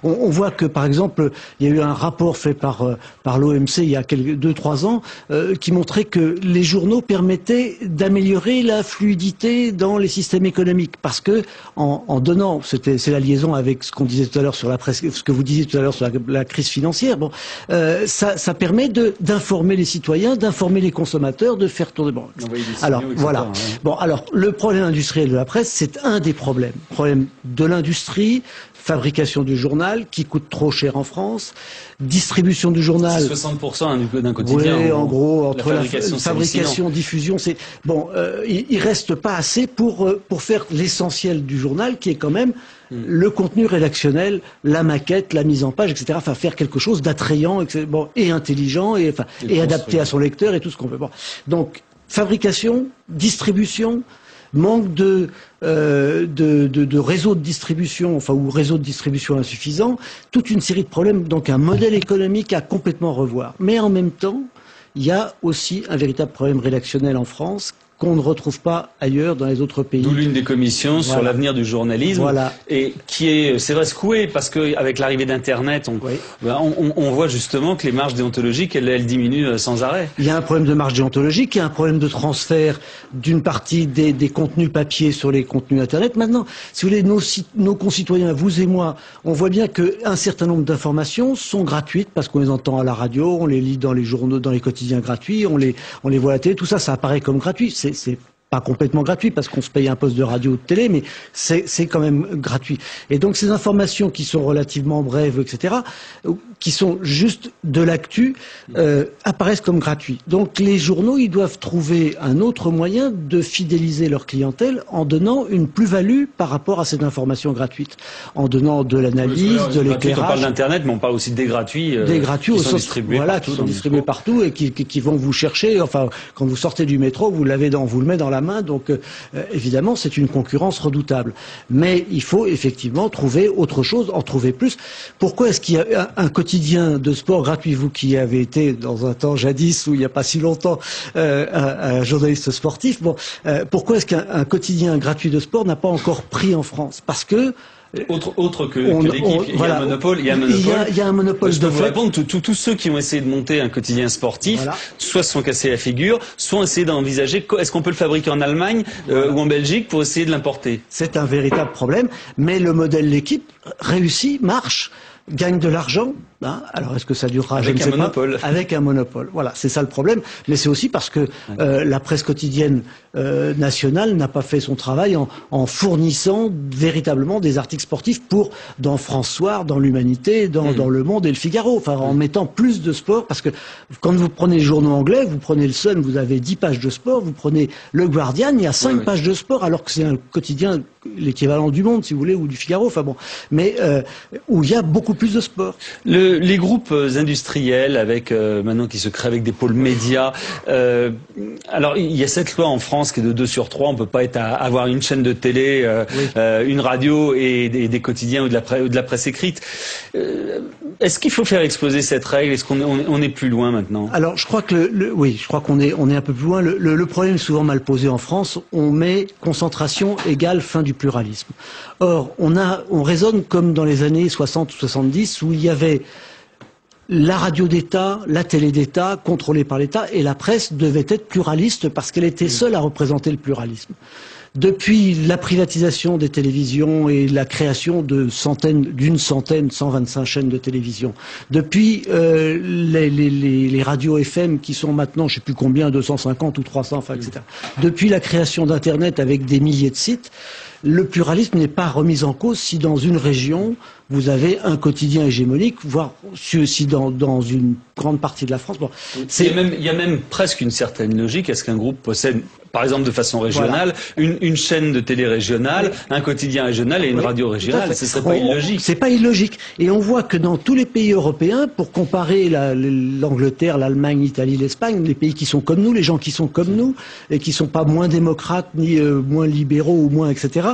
On voit que, par exemple, il y a eu un rapport fait par l'OMC il y a 2-3 ans qui montrait que les journaux permettaient d'améliorer la fluidité dans les systèmes économiques, parce que en donnant, c'est la liaison avec ce qu'on disait tout à l'heure sur la presse, ce que vous disiez tout à l'heure sur la crise financière. Bon, ça permet d'informer les citoyens, d'informer les consommateurs, de faire tourner. Bon, alors voilà. Ouais. Bon, alors le problème industriel de la presse, c'est un des problèmes. Problème de l'industrie, fabrication du journal, qui coûte trop cher en France, distribution du journal. C'est 60% d'un quotidien. Oui, en gros, entre la fabrication, diffusion, c'est bon. Il reste pas assez pour faire l'essentiel du journal, qui est quand même le contenu rédactionnel, la maquette, la mise en page, etc. Enfin, faire quelque chose d'attrayant, et intelligent, et adapté à son lecteur, et tout ce qu'on veut. Bon. Donc, fabrication, distribution, manque de réseau de distribution, ou réseau de distribution insuffisant, toute une série de problèmes, donc un modèle économique à complètement revoir. Mais en même temps, il y a aussi un véritable problème rédactionnel en France qu'on ne retrouve pas ailleurs dans les autres pays. D'où l'une des commissions sur l'avenir du journalisme, et qui est, c'est vrai, secouée, parce qu'avec l'arrivée d'Internet, on voit justement que les marges déontologiques, elles diminuent sans arrêt. Il y a un problème de marge déontologique, il y a un problème de transfert d'une partie des contenus papier sur les contenus Internet. Maintenant, si vous voulez, nos concitoyens, vous et moi, on voit bien qu'un certain nombre d'informations sont gratuites, parce qu'on les entend à la radio, on les lit dans les journaux, dans les quotidiens gratuits, on les voit à la télé, tout ça, ça apparaît comme gratuit. C'est pas complètement gratuit parce qu'on se paye un poste de radio ou de télé, mais c'est quand même gratuit. Et donc ces informations qui sont relativement brèves, etc., qui sont juste de l'actu, apparaissent comme gratuits. Donc les journaux, ils doivent trouver un autre moyen de fidéliser leur clientèle en donnant une plus-value par rapport à cette information gratuite, en donnant de l'analyse, de l'éclairage. On parle d'Internet, mais on parle aussi des gratuits. Des gratuits qui sont distribués partout. Qui sont distribués partout et qui vont vous chercher. Enfin, quand vous sortez du métro, vous le met dans la main. Donc, évidemment, c'est une concurrence redoutable. Mais il faut effectivement trouver autre chose, en trouver plus. Pourquoi est-ce qu'il y a un quotidien de sport gratuit, vous qui avez été dans un temps jadis, ou il n'y a pas si longtemps, un journaliste sportif, pourquoi est-ce qu'un quotidien gratuit de sport n'a pas encore pris en France? Parce que Autre que l'équipe, il y a un monopole. Il y a un monopole. Je peux vous répondre, tous ceux qui ont essayé de monter un quotidien sportif, soit se sont cassés la figure, soit ont essayé d'envisager, est-ce qu'on peut le fabriquer en Allemagne ou en Belgique pour essayer de l'importer? C'est un véritable problème, mais le modèle l'équipe réussit, marche, gagne de l'argent. Alors est-ce que ça durera? Avec un monopole. Avec un monopole. Voilà, c'est ça le problème. Mais c'est aussi parce que la presse quotidienne nationale n'a pas fait son travail en fournissant véritablement des articles sportifs dans France Soir, dans l'Humanité, dans Le Monde et Le Figaro. Enfin, en mettant plus de sport, parce que quand vous prenez les journaux anglais, vous prenez le Sun, vous avez 10 pages de sport, vous prenez le Guardian, il y a 5 pages de sport, alors que c'est un quotidien, l'équivalent du Monde, si vous voulez, ou du Figaro. Enfin bon, mais où il y a beaucoup plus de sport. Les groupes industriels, avec maintenant qui se créent avec des pôles médias. Alors il y a cette loi en France qui est de 2 sur 3. On peut pas avoir une chaîne de télé, une radio et des quotidiens ou de la presse écrite. Est-ce qu'il faut faire exploser cette règle? Est-ce qu'on est plus loin maintenant? Alors je crois que je crois qu'on est un peu plus loin. Le problème est souvent mal posé en France. On met concentration égale fin du pluralisme. Or on raisonne comme dans les années 60 ou 70 où il y avait la radio d'État, la télé d'État, contrôlée par l'État, et la presse devait être pluraliste parce qu'elle était seule à représenter le pluralisme. Depuis la privatisation des télévisions et la création d'une centaine, 125 chaînes de télévision, depuis les radios FM qui sont maintenant, je ne sais plus combien, 250 ou 300, enfin, etc. Depuis la création d'Internet avec des milliers de sites, le pluralisme n'est pas remis en cause si dans une région, vous avez un quotidien hégémonique, voire aussi dans une grande partie de la France. Bon, il y a même presque une certaine logique à ce qu'un groupe possède, par exemple de façon régionale, une chaîne de télé régionale, un quotidien régional et une radio régionale. Ce serait pas illogique. C'est pas illogique. Et on voit que dans tous les pays européens, pour comparer l'Angleterre, l'Allemagne, l'Italie, l'Espagne, les pays qui sont comme nous, les gens qui sont comme nous, et qui sont pas moins démocrates, ni moins libéraux ou moins, etc.,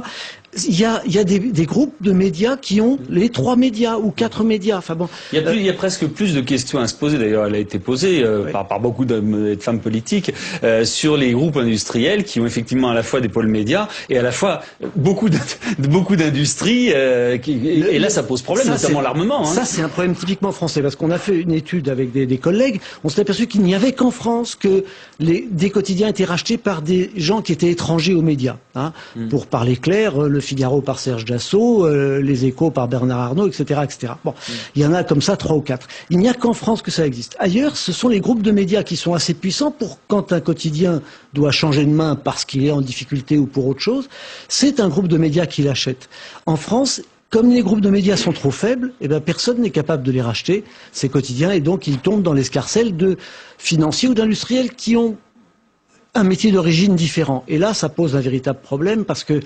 il y a des groupes de médias qui ont les 3 médias ou 4 médias. Enfin bon, il y a presque plus de questions à se poser. D'ailleurs, elle a été posée par beaucoup d'hommes et de femmes politiques sur les groupes industriels qui ont effectivement à la fois des pôles médias et à la fois beaucoup d'industries. Et là, ça pose problème, notamment l'armement. Hein. Ça, c'est un problème typiquement français parce qu'on a fait une étude avec des collègues. On s'est aperçu qu'il n'y avait qu'en France que des quotidiens étaient rachetés par des gens qui étaient étrangers aux médias. Hein. Pour parler clair, le Figaro par Serge Dassault, les Échos par Bernard Arnault, etc., etc. Bon, il y en a comme ça 3 ou 4. Il n'y a qu'en France que ça existe. Ailleurs, ce sont les groupes de médias qui sont assez puissants pour quand un quotidien doit changer de main parce qu'il est en difficulté ou pour autre chose, c'est un groupe de médias qui l'achète. En France, comme les groupes de médias sont trop faibles, eh ben personne n'est capable de les racheter, ces quotidiens, et donc ils tombent dans l'escarcelle de financiers ou d'industriels qui ont un métier d'origine différent. Et là, ça pose un véritable problème parce que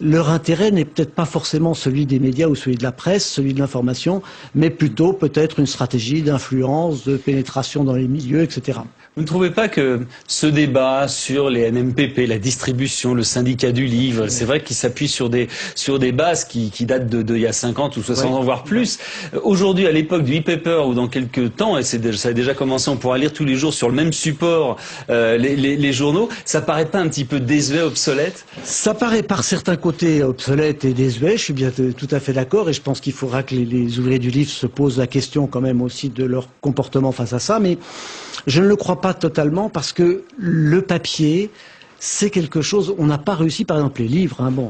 leur intérêt n'est peut-être pas forcément celui des médias ou celui de la presse, celui de l'information, mais plutôt peut-être une stratégie d'influence, de pénétration dans les milieux, etc. Vous ne trouvez pas que ce débat sur les NMPP, la distribution, le syndicat du livre, c'est vrai qu'il s'appuie sur des bases qui datent de il y a 50 ou 60 ans, voire plus. Aujourd'hui, à l'époque du e-paper ou dans quelques temps, et ça a déjà commencé, on pourra lire tous les jours sur le même support les journaux, ça paraît pas un petit peu désuet, obsolète? Ça paraît par certains côtés obsolète et désuet, je suis bien tout à fait d'accord, et je pense qu'il faudra que les ouvriers du livre se posent la question quand même aussi de leur comportement face à ça, mais je ne le crois pas totalement parce que le papier, c'est quelque chose. On n'a pas réussi, par exemple, les livres. Hein, bon,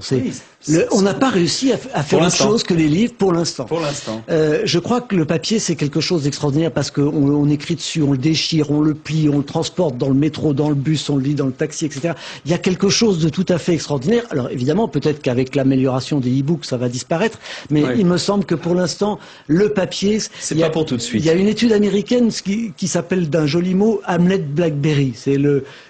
on n'a pas réussi à faire autre chose que les livres pour l'instant. Pour l'instant. Je crois que le papier, c'est quelque chose d'extraordinaire parce qu'on écrit dessus, on le déchire, on le plie, on le transporte dans le métro, dans le bus, on le lit dans le taxi, etc. Il y a quelque chose de tout à fait extraordinaire. Alors évidemment, peut-être qu'avec l'amélioration des e-books, ça va disparaître, mais il me semble que pour l'instant, le papier, c'est pas pour tout de suite. Il y a une étude américaine qui s'appelle d'un joli mot Hamlet Blackberry. C'est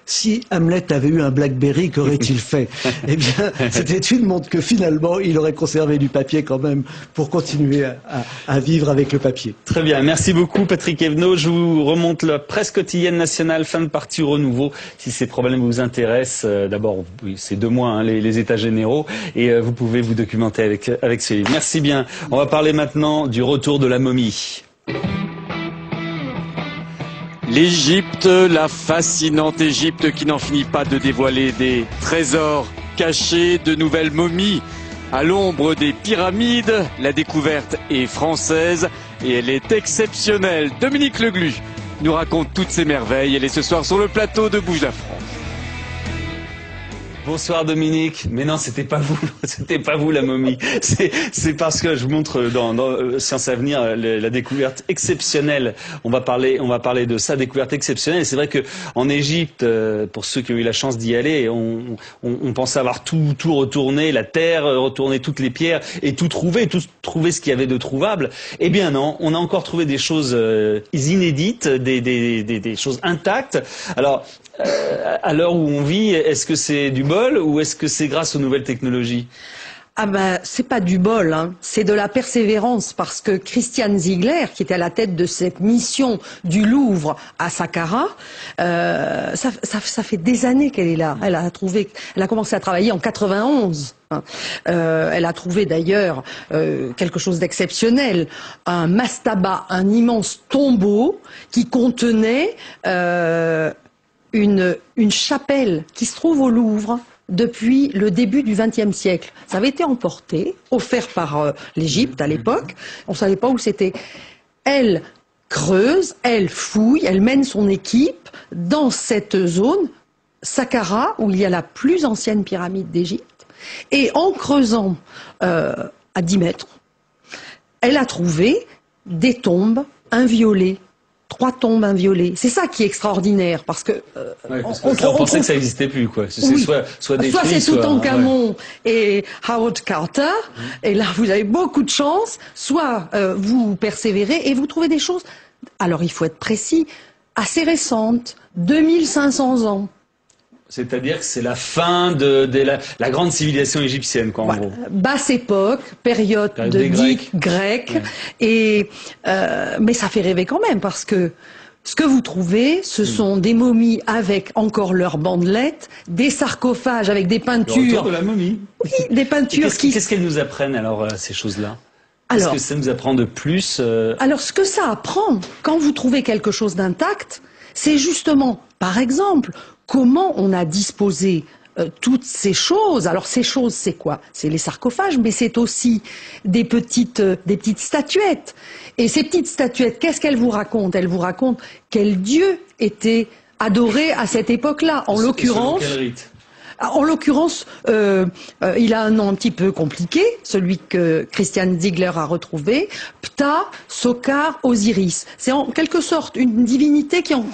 si Hamlet avait eu un Blackberry, qu'aurait-il fait? Eh bien, cette étude montre que finalement, il aurait conservé du papier quand même pour continuer à vivre avec le papier. Très bien, merci beaucoup Patrick Evenot. Je vous remonte la presse quotidienne nationale, fin de partie au renouveau. Si ces problèmes vous intéressent, d'abord, c'est 2 mois, hein, les états généraux, et vous pouvez vous documenter avec ce livre. Merci bien. On va parler maintenant du retour de la momie. L'Égypte, la fascinante Égypte qui n'en finit pas de dévoiler des trésors cachés, de nouvelles momies à l'ombre des pyramides. La découverte est française et elle est exceptionnelle. Dominique Leglu nous raconte toutes ces merveilles. Elle est ce soir sur le plateau de Bouge la France. Bonsoir Dominique. Mais non, c'était pas vous la momie. C'est parce que je vous montre dans Science Avenir la découverte exceptionnelle. On va parler de sa découverte exceptionnelle. Et c'est vrai que en Égypte, pour ceux qui ont eu la chance d'y aller, on pensait avoir tout retourné, la terre, retourné toutes les pierres et tout trouvé ce qu'il y avait de trouvable. Eh bien non, on a encore trouvé des choses inédites, des choses intactes. Alors, à l'heure où on vit, est-ce que c'est du bol ou est-ce que c'est grâce aux nouvelles technologies? Ah ben, c'est pas du bol, hein. C'est de la persévérance parce que Christiane Ziegler, qui était à la tête de cette mission du Louvre à Saqqara, ça fait des années qu'elle est là. Elle a commencé à travailler en 91. Elle a trouvé d'ailleurs quelque chose d'exceptionnel, un mastaba, un immense tombeau qui contenait une chapelle qui se trouve au Louvre depuis le début du XXe siècle. Ça avait été emporté, offert par l'Égypte à l'époque. On ne savait pas où c'était. Elle creuse, elle fouille, elle mène son équipe dans cette zone, Saqqara, où il y a la plus ancienne pyramide d'Égypte. Et en creusant à 10 mètres, elle a trouvé des tombes inviolées 3 tombes inviolées. C'est ça qui est extraordinaire, parce que on pensait que ça n'existait plus, quoi. C'est oui. soit détruit, c'est Toutankhamon et Howard Carter, et là vous avez beaucoup de chance, soit vous persévérez et vous trouvez des choses, alors il faut être précis, assez récentes, 2500 ans. C'est-à-dire que c'est la fin de la grande civilisation égyptienne, quoi, en gros. Basse époque, période de dite grecque, et mais ça fait rêver quand même, parce que ce que vous trouvez, ce sont des momies avec encore leurs bandelettes, des sarcophages avec des peintures. Le retour de la momie. Oui, des peintures Qu'est-ce qu'elles nous apprennent alors, ces choses-là? Qu'est-ce que ça nous apprend de plus Alors, ce que ça apprend, quand vous trouvez quelque chose d'intact, c'est justement, par exemple, comment on a disposé toutes ces choses. Alors ces choses, c'est quoi? C'est les sarcophages, mais c'est aussi des petites statuettes. Et ces petites statuettes, qu'est-ce qu'elles vous racontent? Elles vous racontent quel dieu était adoré à cette époque-là. En l'occurrence, il a un nom un petit peu compliqué, celui que Christian Ziegler a retrouvé, Ptah, Sokar, Osiris. C'est en quelque sorte une divinité qui en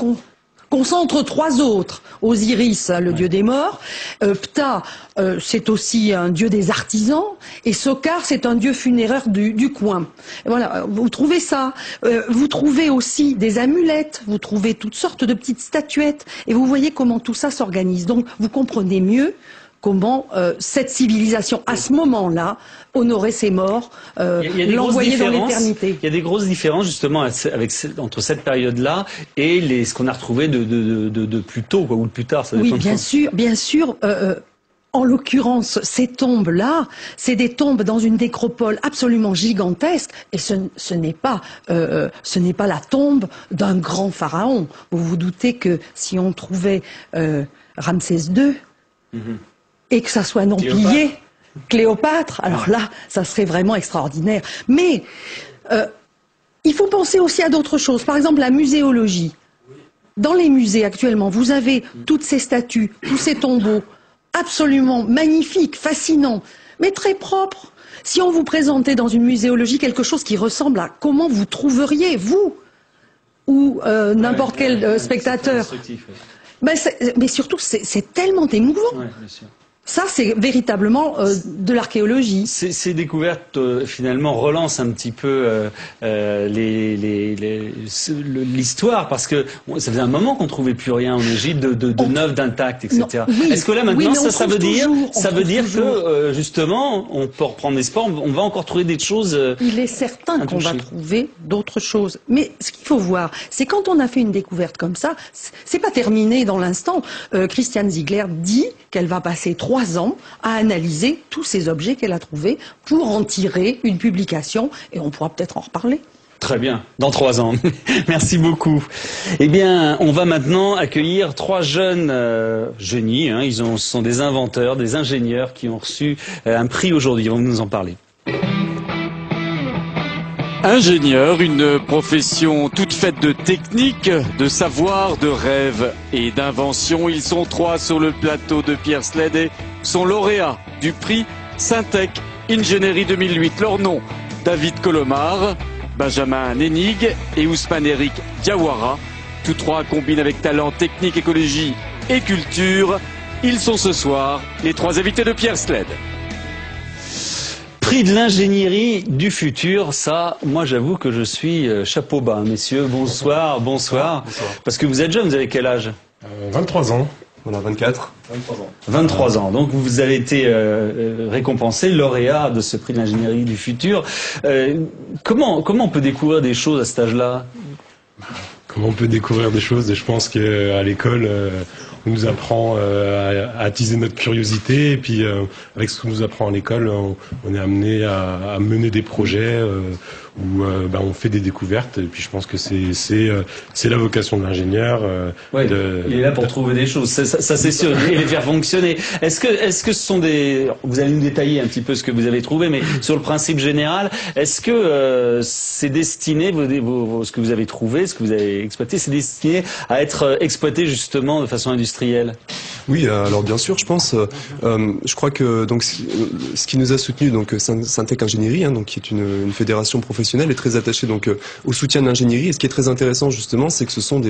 concentre 3 autres. Osiris, le dieu des morts, Ptah, c'est aussi un dieu des artisans, et Sokar, c'est un dieu funéraire du coin. Et voilà, vous trouvez ça. Vous trouvez aussi des amulettes, vous trouvez toutes sortes de petites statuettes, et vous voyez comment tout ça s'organise. Donc, vous comprenez mieux comment cette civilisation, à ce moment-là, honorait ses morts, l'envoyait dans l'éternité. Il y a des grosses différences justement entre cette période-là et ce qu'on a retrouvé de plus tôt, quoi, ou de plus tard. Ça oui, bien sûr. En l'occurrence, ces tombes-là, c'est des tombes dans une nécropole absolument gigantesque, et ce n'est pas la tombe d'un grand pharaon. Vous vous doutez que si on trouvait Ramsès II, et que ça soit non pillé, Cléopâtre, alors là, ça serait vraiment extraordinaire. Mais il faut penser aussi à d'autres choses. Par exemple, la muséologie. Dans les musées actuellement, vous avez toutes ces statues, tous ces tombeaux, absolument magnifiques, fascinants, mais très propres. Si on vous présentait dans une muséologie quelque chose qui ressemble à comment vous trouveriez, vous, ou n'importe quel spectateur, mais surtout, c'est tellement émouvant. Ouais, bien sûr. Ça, c'est véritablement de l'archéologie. Ces découvertes, finalement, relancent un petit peu l'histoire, parce que ça faisait un moment qu'on ne trouvait plus rien en Égypte de neuf, d'intact, etc. Est-ce que là, maintenant, ça veut dire que, justement, on peut reprendre espoir, on va encore trouver des choses Il est certain qu'on va trouver d'autres choses. Mais ce qu'il faut voir, c'est quand on a fait une découverte comme ça, c'est pas terminé dans l'instant. Christian Ziegler dit qu'elle va passer 3 ans à analyser tous ces objets qu'elle a trouvés pour en tirer une publication, et on pourra peut-être en reparler. Très bien, dans 3 ans. Merci beaucoup. Eh bien, on va maintenant accueillir 3 jeunes génies. Ce sont des inventeurs, des ingénieurs qui ont reçu un prix aujourd'hui. Ils vont nous en parler. Ingénieur, une profession toute faite de technique, de savoir, de rêve et d'invention. Ils sont 3 sur le plateau de Pierre Sled et sont lauréats du prix Syntec Ingénierie 2008. Leur nom, David Colomar, Benjamin Nenig et Ousmane Eric Diawara. Tous 3 combinent avec talent technique, écologie et culture. Ils sont ce soir les 3 invités de Pierre Sled. Prix de l'ingénierie du futur, ça, moi j'avoue que je suis chapeau bas, messieurs. Bonsoir. Parce que vous êtes jeunes, vous avez quel âge? 23 ans. Voilà, 24. 23 ans. Donc vous avez été récompensé, lauréat de ce prix de l'ingénierie du futur. Comment on peut découvrir des choses à cet âge-là? Comment on peut découvrir des choses? Je pense qu'à l'école, on nous apprend à attiser notre curiosité, et puis avec ce qu'on nous apprend à l'école, on est amené à mener des projets où on fait des découvertes, et puis je pense que c'est la vocation de l'ingénieur. Il est là pour trouver des choses, ça c'est sûr, et les faire fonctionner. Est-ce que ce sont vous allez nous détailler un petit peu ce que vous avez trouvé, mais sur le principe général, est-ce que c'est destiné, ce que vous avez trouvé, ce que vous avez exploité, c'est destiné à être exploité justement de façon industrielle? Oui, alors bien sûr, je pense. Je crois que donc ce qui nous a soutenu, donc Syntec Ingénierie, donc qui est une fédération professionnelle, est très attachée donc au soutien de l'ingénierie. Et ce qui est très intéressant justement, c'est que ce sont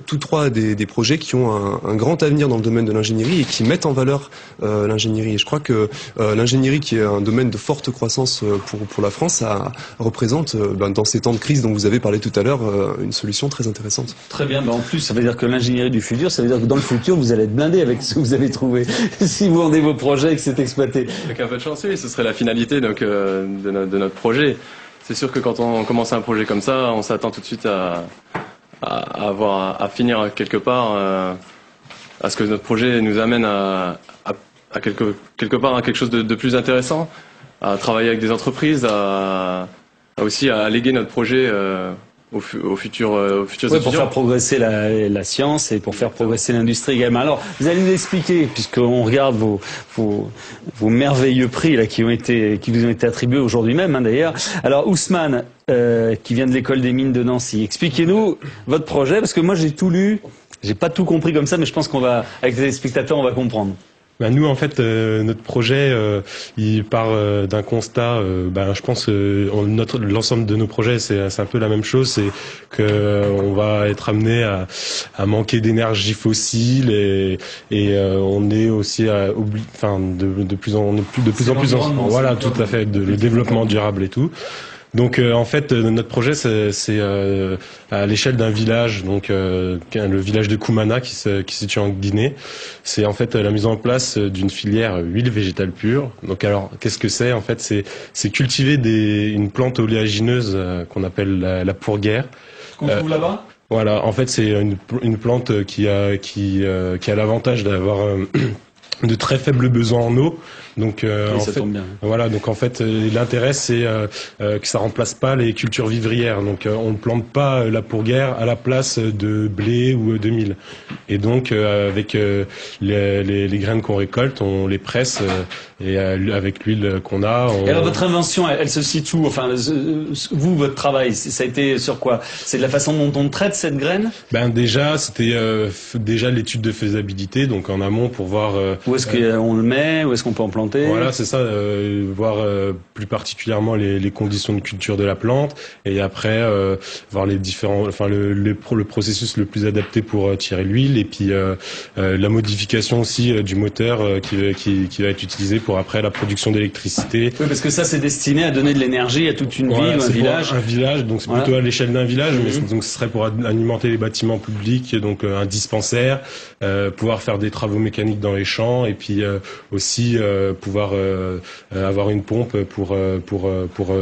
tous trois des projets qui ont un grand avenir dans le domaine de l'ingénierie et qui mettent en valeur l'ingénierie. Et je crois que l'ingénierie, qui est un domaine de forte croissance pour la France, représente dans ces temps de crise dont vous avez parlé tout à l'heure une solution très intéressante. Très bien. En plus, ça veut dire que l'ingénierie du futur, ça veut dire que dans le futur, vous allez être blindé avec ce que vous avez trouvé. Si vous vendez vos projets et que c'est exploité. Avec un peu de chance, oui, ce serait la finalité donc, de notre projet. C'est sûr que quand on commence un projet comme ça, on s'attend tout de suite à finir quelque part, à ce que notre projet nous amène à quelque part à quelque chose de plus intéressant, à travailler avec des entreprises, aussi à léguer notre projet aux futurs étudiants. Pour faire progresser la science et pour faire progresser l'industrie également. Alors, vous allez nous expliquer, puisqu'on regarde vos merveilleux prix là, qui vous ont été attribués aujourd'hui même, d'ailleurs. Alors, Ousmane, qui vient de l'école des mines de Nancy, expliquez-nous votre projet, parce que moi j'ai tout lu, j'ai pas tout compris comme ça, mais je pense avec les spectateurs, on va comprendre. Nous, en fait, notre projet, il part d'un constat. Je pense l'ensemble de nos projets, c'est un peu la même chose. C'est que on va être amené à manquer d'énergie fossile et on est aussi de plus en plus voilà, tout à fait, le développement durable et tout. Donc en fait notre projet c'est à l'échelle d'un village, donc le village de Koumana qui se situe en Guinée. C'est en fait la mise en place d'une filière huile végétale pure. Donc alors qu'est-ce que c'est? En fait c'est cultiver une plante oléagineuse qu'on appelle la pourguère. Qu'on trouve là-bas? Voilà, en fait c'est une plante qui a l'avantage d'avoir de très faibles besoins en eau. Donc voilà, donc en fait l'intérêt c'est que ça remplace pas les cultures vivrières. Donc on ne plante pas la pourguère à la place de blé ou de mil. Et donc avec les graines qu'on récolte, on les presse et avec l'huile qu'on a. Et alors votre invention, elle se situe où? Enfin, vous, votre travail, ça a été sur quoi? C'est de la façon dont on traite cette graine? Déjà, c'était déjà l'étude de faisabilité, donc en amont pour voir où est-ce qu'on le met, où est-ce qu'on peut en planter. Voilà, c'est ça, voir plus particulièrement les conditions de culture de la plante et après voir les différents, le processus le plus adapté pour tirer l'huile et puis la modification aussi du moteur qui va être utilisé pour après la production d'électricité. Oui, parce que ça c'est destiné à donner de l'énergie à toute une ville ou un village. Un village, donc c'est plutôt à l'échelle d'un village, mais donc ce serait pour alimenter les bâtiments publics, donc un dispensaire, pouvoir faire des travaux mécaniques dans les champs et puis aussi pouvoir avoir une pompe pour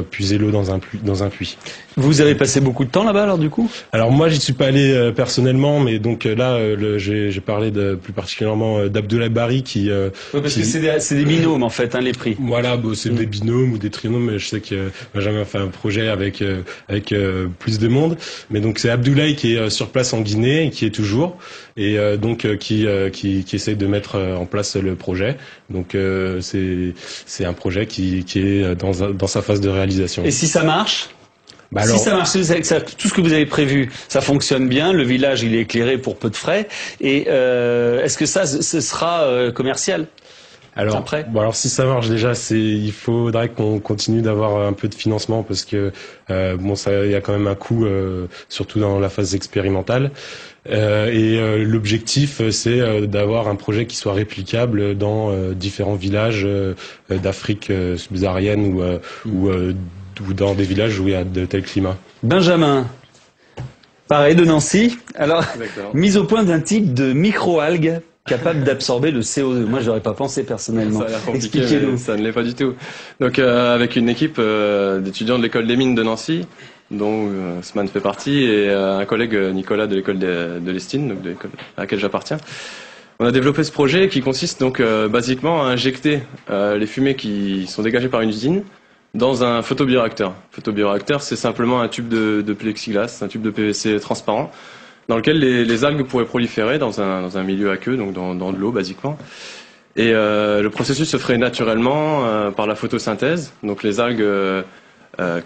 puiser l'eau dans un puits. Vous avez passé beaucoup de temps là-bas alors du coup? Alors moi j'y suis pas allé personnellement, mais donc là j'ai parlé plus particulièrement d'Abdoulaye Bari qui. Oui, parce que c'est des binômes en fait, les prix. Voilà, c'est des binômes ou des trinômes. Mais je sais que Benjamin a fait un projet avec plus de monde, mais donc c'est Abdoulaye qui est sur place en Guinée et qui est toujours et donc qui essaie de mettre en place le projet. Donc c'est un projet qui est dans sa phase de réalisation. Et si ça marche? Si ça marche, tout ce que vous avez prévu, ça fonctionne bien, le village il est éclairé pour peu de frais, et est-ce que ce sera commercial? Alors si ça marche déjà, il faudrait qu'on continue d'avoir un peu de financement parce que il y a quand même un coût, surtout dans la phase expérimentale. L'objectif, c'est d'avoir un projet qui soit réplicable dans différents villages d'Afrique subsaharienne ou dans des villages où il y a de tels climats. Benjamin, pareil de Nancy. Alors, mise au point d'un type de microalgue capable d'absorber le CO2. Moi, je n'aurais pas pensé personnellement. Ça a l'air compliqué, mais ça ne l'est pas du tout. Donc, avec une équipe d'étudiants de l'école des mines de Nancy, dont Ousmane fait partie, et un collègue Nicolas de l'école de l'Estine, donc de l'école à laquelle j'appartiens. On a développé ce projet qui consiste donc basiquement à injecter les fumées qui sont dégagées par une usine dans un photobioréacteur. Photobioréacteur, c'est simplement un tube de plexiglas, un tube de PVC transparent, dans lequel les algues pourraient proliférer dans un milieu aqueux, donc dans de l'eau basiquement. Et le processus se ferait naturellement par la photosynthèse. Donc les algues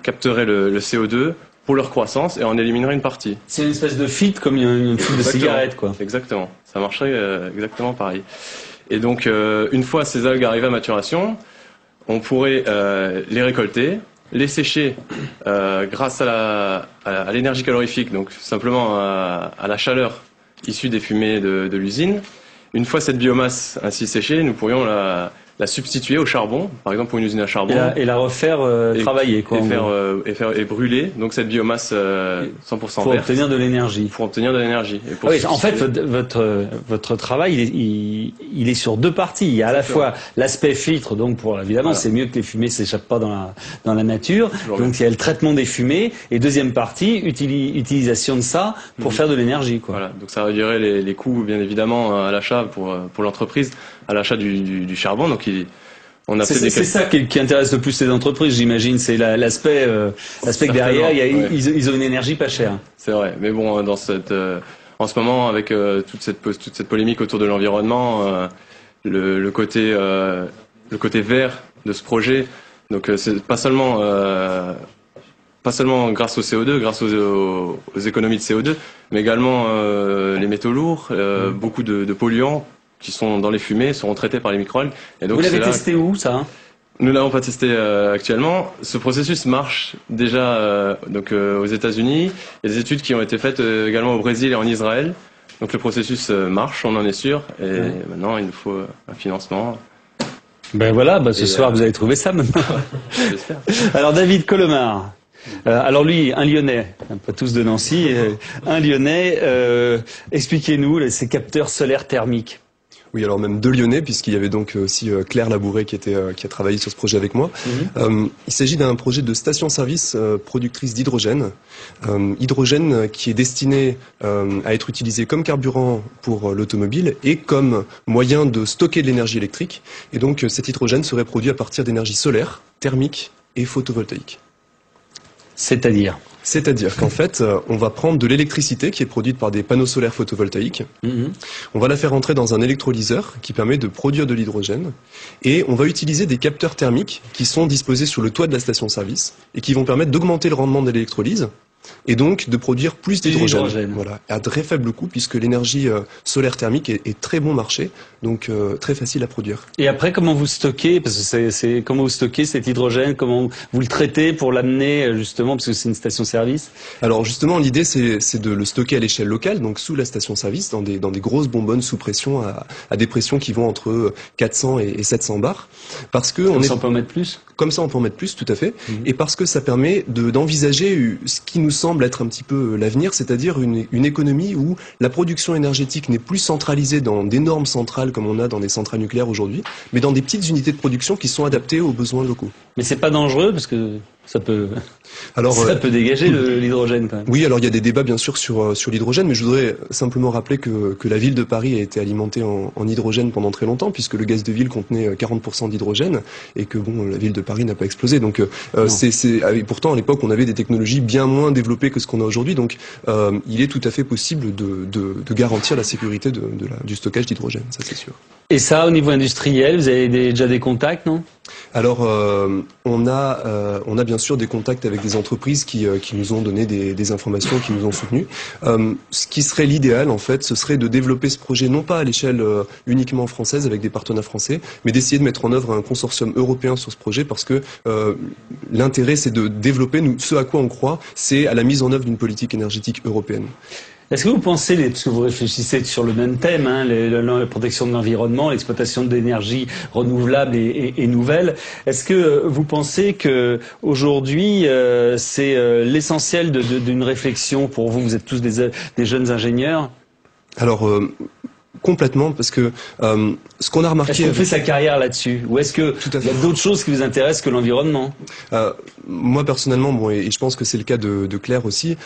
capteraient le CO2, pour leur croissance et on éliminerait une partie. C'est une espèce de fit comme une fuite de cigarette, quoi. Exactement. Ça marcherait exactement pareil. Et donc, une fois ces algues arrivées à maturation, on pourrait les récolter, les sécher grâce à l'énergie calorifique, donc simplement à la chaleur issue des fumées de l'usine. Une fois cette biomasse ainsi séchée, nous pourrions la substituer au charbon, par exemple pour une usine à charbon. Et la refaire travailler, quoi. Et brûler, donc cette biomasse 100% pour verte. obtenir de l'énergie. Pour obtenir de l'énergie. En fait, votre travail, il est sur deux parties. Il y a à la fois l'aspect filtre, donc évidemment, c'est mieux que les fumées s'échappent pas dans la nature. Donc il y a le traitement des fumées. Et deuxième partie, utilisation de ça pour faire de l'énergie, quoi. Voilà. Donc ça réduirait les coûts, bien évidemment, à l'achat pour l'entreprise, à l'achat du charbon. Donc c'est ça qui intéresse le plus les entreprises, j'imagine. C'est l'aspect que derrière, ils ont une énergie pas chère. C'est vrai. Mais bon, en ce moment, avec toute cette polémique autour de l'environnement, le côté vert de ce projet, donc c'est pas seulement grâce au CO2, grâce aux économies de CO2, mais également les métaux lourds, beaucoup de polluants qui sont dans les fumées seront traités par les microalgues. Et donc, vous l'avez testé où, ça? Nous l'avons pas testé actuellement. Ce processus marche déjà aux États-Unis. Il y a des études qui ont été faites également au Brésil et en Israël. Donc le processus marche, on en est sûr. Et maintenant, il nous faut un financement. Ben voilà, ce soir vous avez trouvé ça maintenant. J'espère. Alors David Colomar. Alors lui, un Lyonnais, pas tous de Nancy, un Lyonnais. Expliquez-nous ces capteurs solaires thermiques. Oui, alors même deux Lyonnais, puisqu'il y avait donc aussi Claire Labouré qui a travaillé sur ce projet avec moi. Il s'agit d'un projet de station-service productrice d'hydrogène. Hydrogène qui est destiné à être utilisé comme carburant pour l'automobile et comme moyen de stocker de l'énergie électrique. Et donc cet hydrogène serait produit à partir d'énergie solaire, thermique et photovoltaïque. C'est-à-dire qu'en fait, on va prendre de l'électricité qui est produite par des panneaux solaires photovoltaïques. On va la faire entrer dans un électrolyseur qui permet de produire de l'hydrogène. Et on va utiliser des capteurs thermiques qui sont disposés sur le toit de la station-service et qui vont permettre d'augmenter le rendement de l'électrolyse et donc de produire plus d'hydrogène. Voilà, à très faible coût puisque l'énergie solaire thermique est très bon marché, donc très facile à produire. Et après, comment vous stockez, parce que comment vous stockez cet hydrogène, comment vous le traitez pour l'amener justement, parce que c'est une station-service? Alors justement, l'idée c'est de le stocker à l'échelle locale, donc sous la station-service, dans des grosses bonbonnes sous pression à des pressions qui vont entre 400 et 700 bars, parce que on peut en mettre plus. Comme ça, on peut en mettre plus, tout à fait. Et parce que ça permet d'envisager ce qui nous semble être un petit peu l'avenir, c'est-à-dire une économie où la production énergétique n'est plus centralisée dans d'énormes centrales comme on a dans des centrales nucléaires aujourd'hui, mais dans des petites unités de production qui sont adaptées aux besoins locaux. Mais c'est pas dangereux parce que ça peut dégager l'hydrogène quand même. Oui, alors il y a des débats bien sûr sur l'hydrogène, mais je voudrais simplement rappeler que la ville de Paris a été alimentée en hydrogène pendant très longtemps, puisque le gaz de ville contenait 40% d'hydrogène, et que la ville de Paris n'a pas explosé. Donc pourtant à l'époque on avait des technologies bien moins développées que ce qu'on a aujourd'hui, donc il est tout à fait possible de garantir la sécurité du stockage d'hydrogène, ça c'est sûr. Et ça, au niveau industriel, vous avez déjà des contacts, non? Alors, on a bien sûr des contacts avec des entreprises qui nous ont donné des informations, qui nous ont soutenus. Ce qui serait l'idéal, en fait, ce serait de développer ce projet non pas à l'échelle uniquement française avec des partenaires français, mais d'essayer de mettre en œuvre un consortium européen sur ce projet, parce que l'intérêt, c'est de développer, ce à quoi on croit, c'est à la mise en œuvre d'une politique énergétique européenne. Est-ce que vous pensez, parce que vous réfléchissez sur le même thème, la protection de l'environnement, l'exploitation d'énergie renouvelable et nouvelle, est-ce que vous pensez que aujourd'hui c'est l'essentiel d'une réflexion pour vous? Vous êtes tous des jeunes ingénieurs. Alors complètement, parce que ce qu'on a remarqué... Est-ce qu'on fait sa carrière là-dessus? Ou est-ce qu'il y a d'autres choses qui vous intéressent que l'environnement? Moi, personnellement, et je pense que c'est le cas de Claire aussi,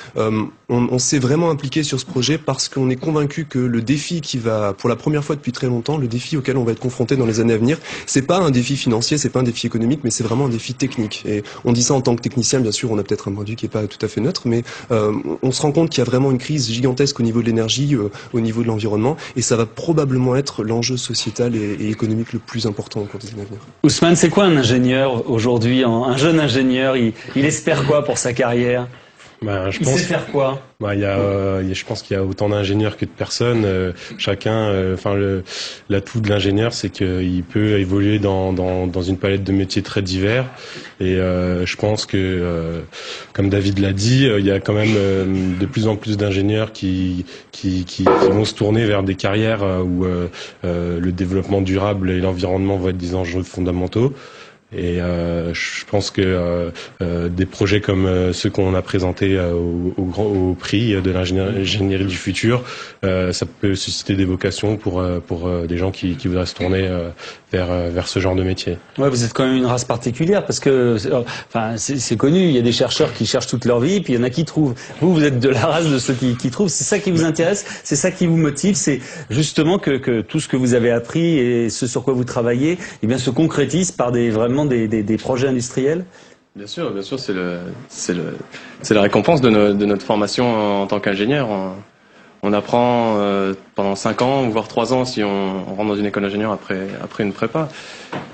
on s'est vraiment impliqué sur ce projet parce qu'on est convaincu que le défi qui va, pour la première fois depuis très longtemps, le défi auquel on va être confronté dans les années à venir, c'est pas un défi financier, c'est pas un défi économique, mais c'est vraiment un défi technique. Et on dit ça en tant que technicien, bien sûr, on a peut-être un point de vue qui est pas tout à fait neutre, mais on se rend compte qu'il y a vraiment une crise gigantesque au niveau de l'énergie, au niveau de l'environnement, et ça va probablement être l'enjeu sociétal et économique le plus important au cours des années à venir. Ousmane, c'est quoi un ingénieur aujourd'hui, un jeune ingénieur, il espère quoi pour sa carrière? Je pense, sait faire quoi? Je pense qu'il y a autant d'ingénieurs que de personnes. Chacun, l'atout de l'ingénieur, c'est qu'il peut évoluer dans une palette de métiers très divers. Et je pense que, comme David l'a dit, il y a quand même de plus en plus d'ingénieurs qui vont se tourner vers des carrières où le développement durable et l'environnement vont être des enjeux fondamentaux. Et je pense que des projets comme ceux qu'on a présentés au prix de l'ingénierie du futur, ça peut susciter des vocations pour des gens qui voudraient se tourner vers ce genre de métier. Ouais, vous êtes quand même une race particulière parce que, c'est connu. Il y a des chercheurs qui cherchent toute leur vie, puis il y en a qui trouvent. Vous êtes de la race de ceux qui trouvent. C'est ça qui vous intéresse, c'est ça qui vous motive, c'est justement que tout ce que vous avez appris et ce sur quoi vous travaillez, eh bien, se concrétise par des projets industriels. Bien sûr, c'est la récompense de notre formation en tant qu'ingénieur. On apprend pendant 5 ans, voire 3 ans si on rentre dans une école d'ingénieur après une prépa.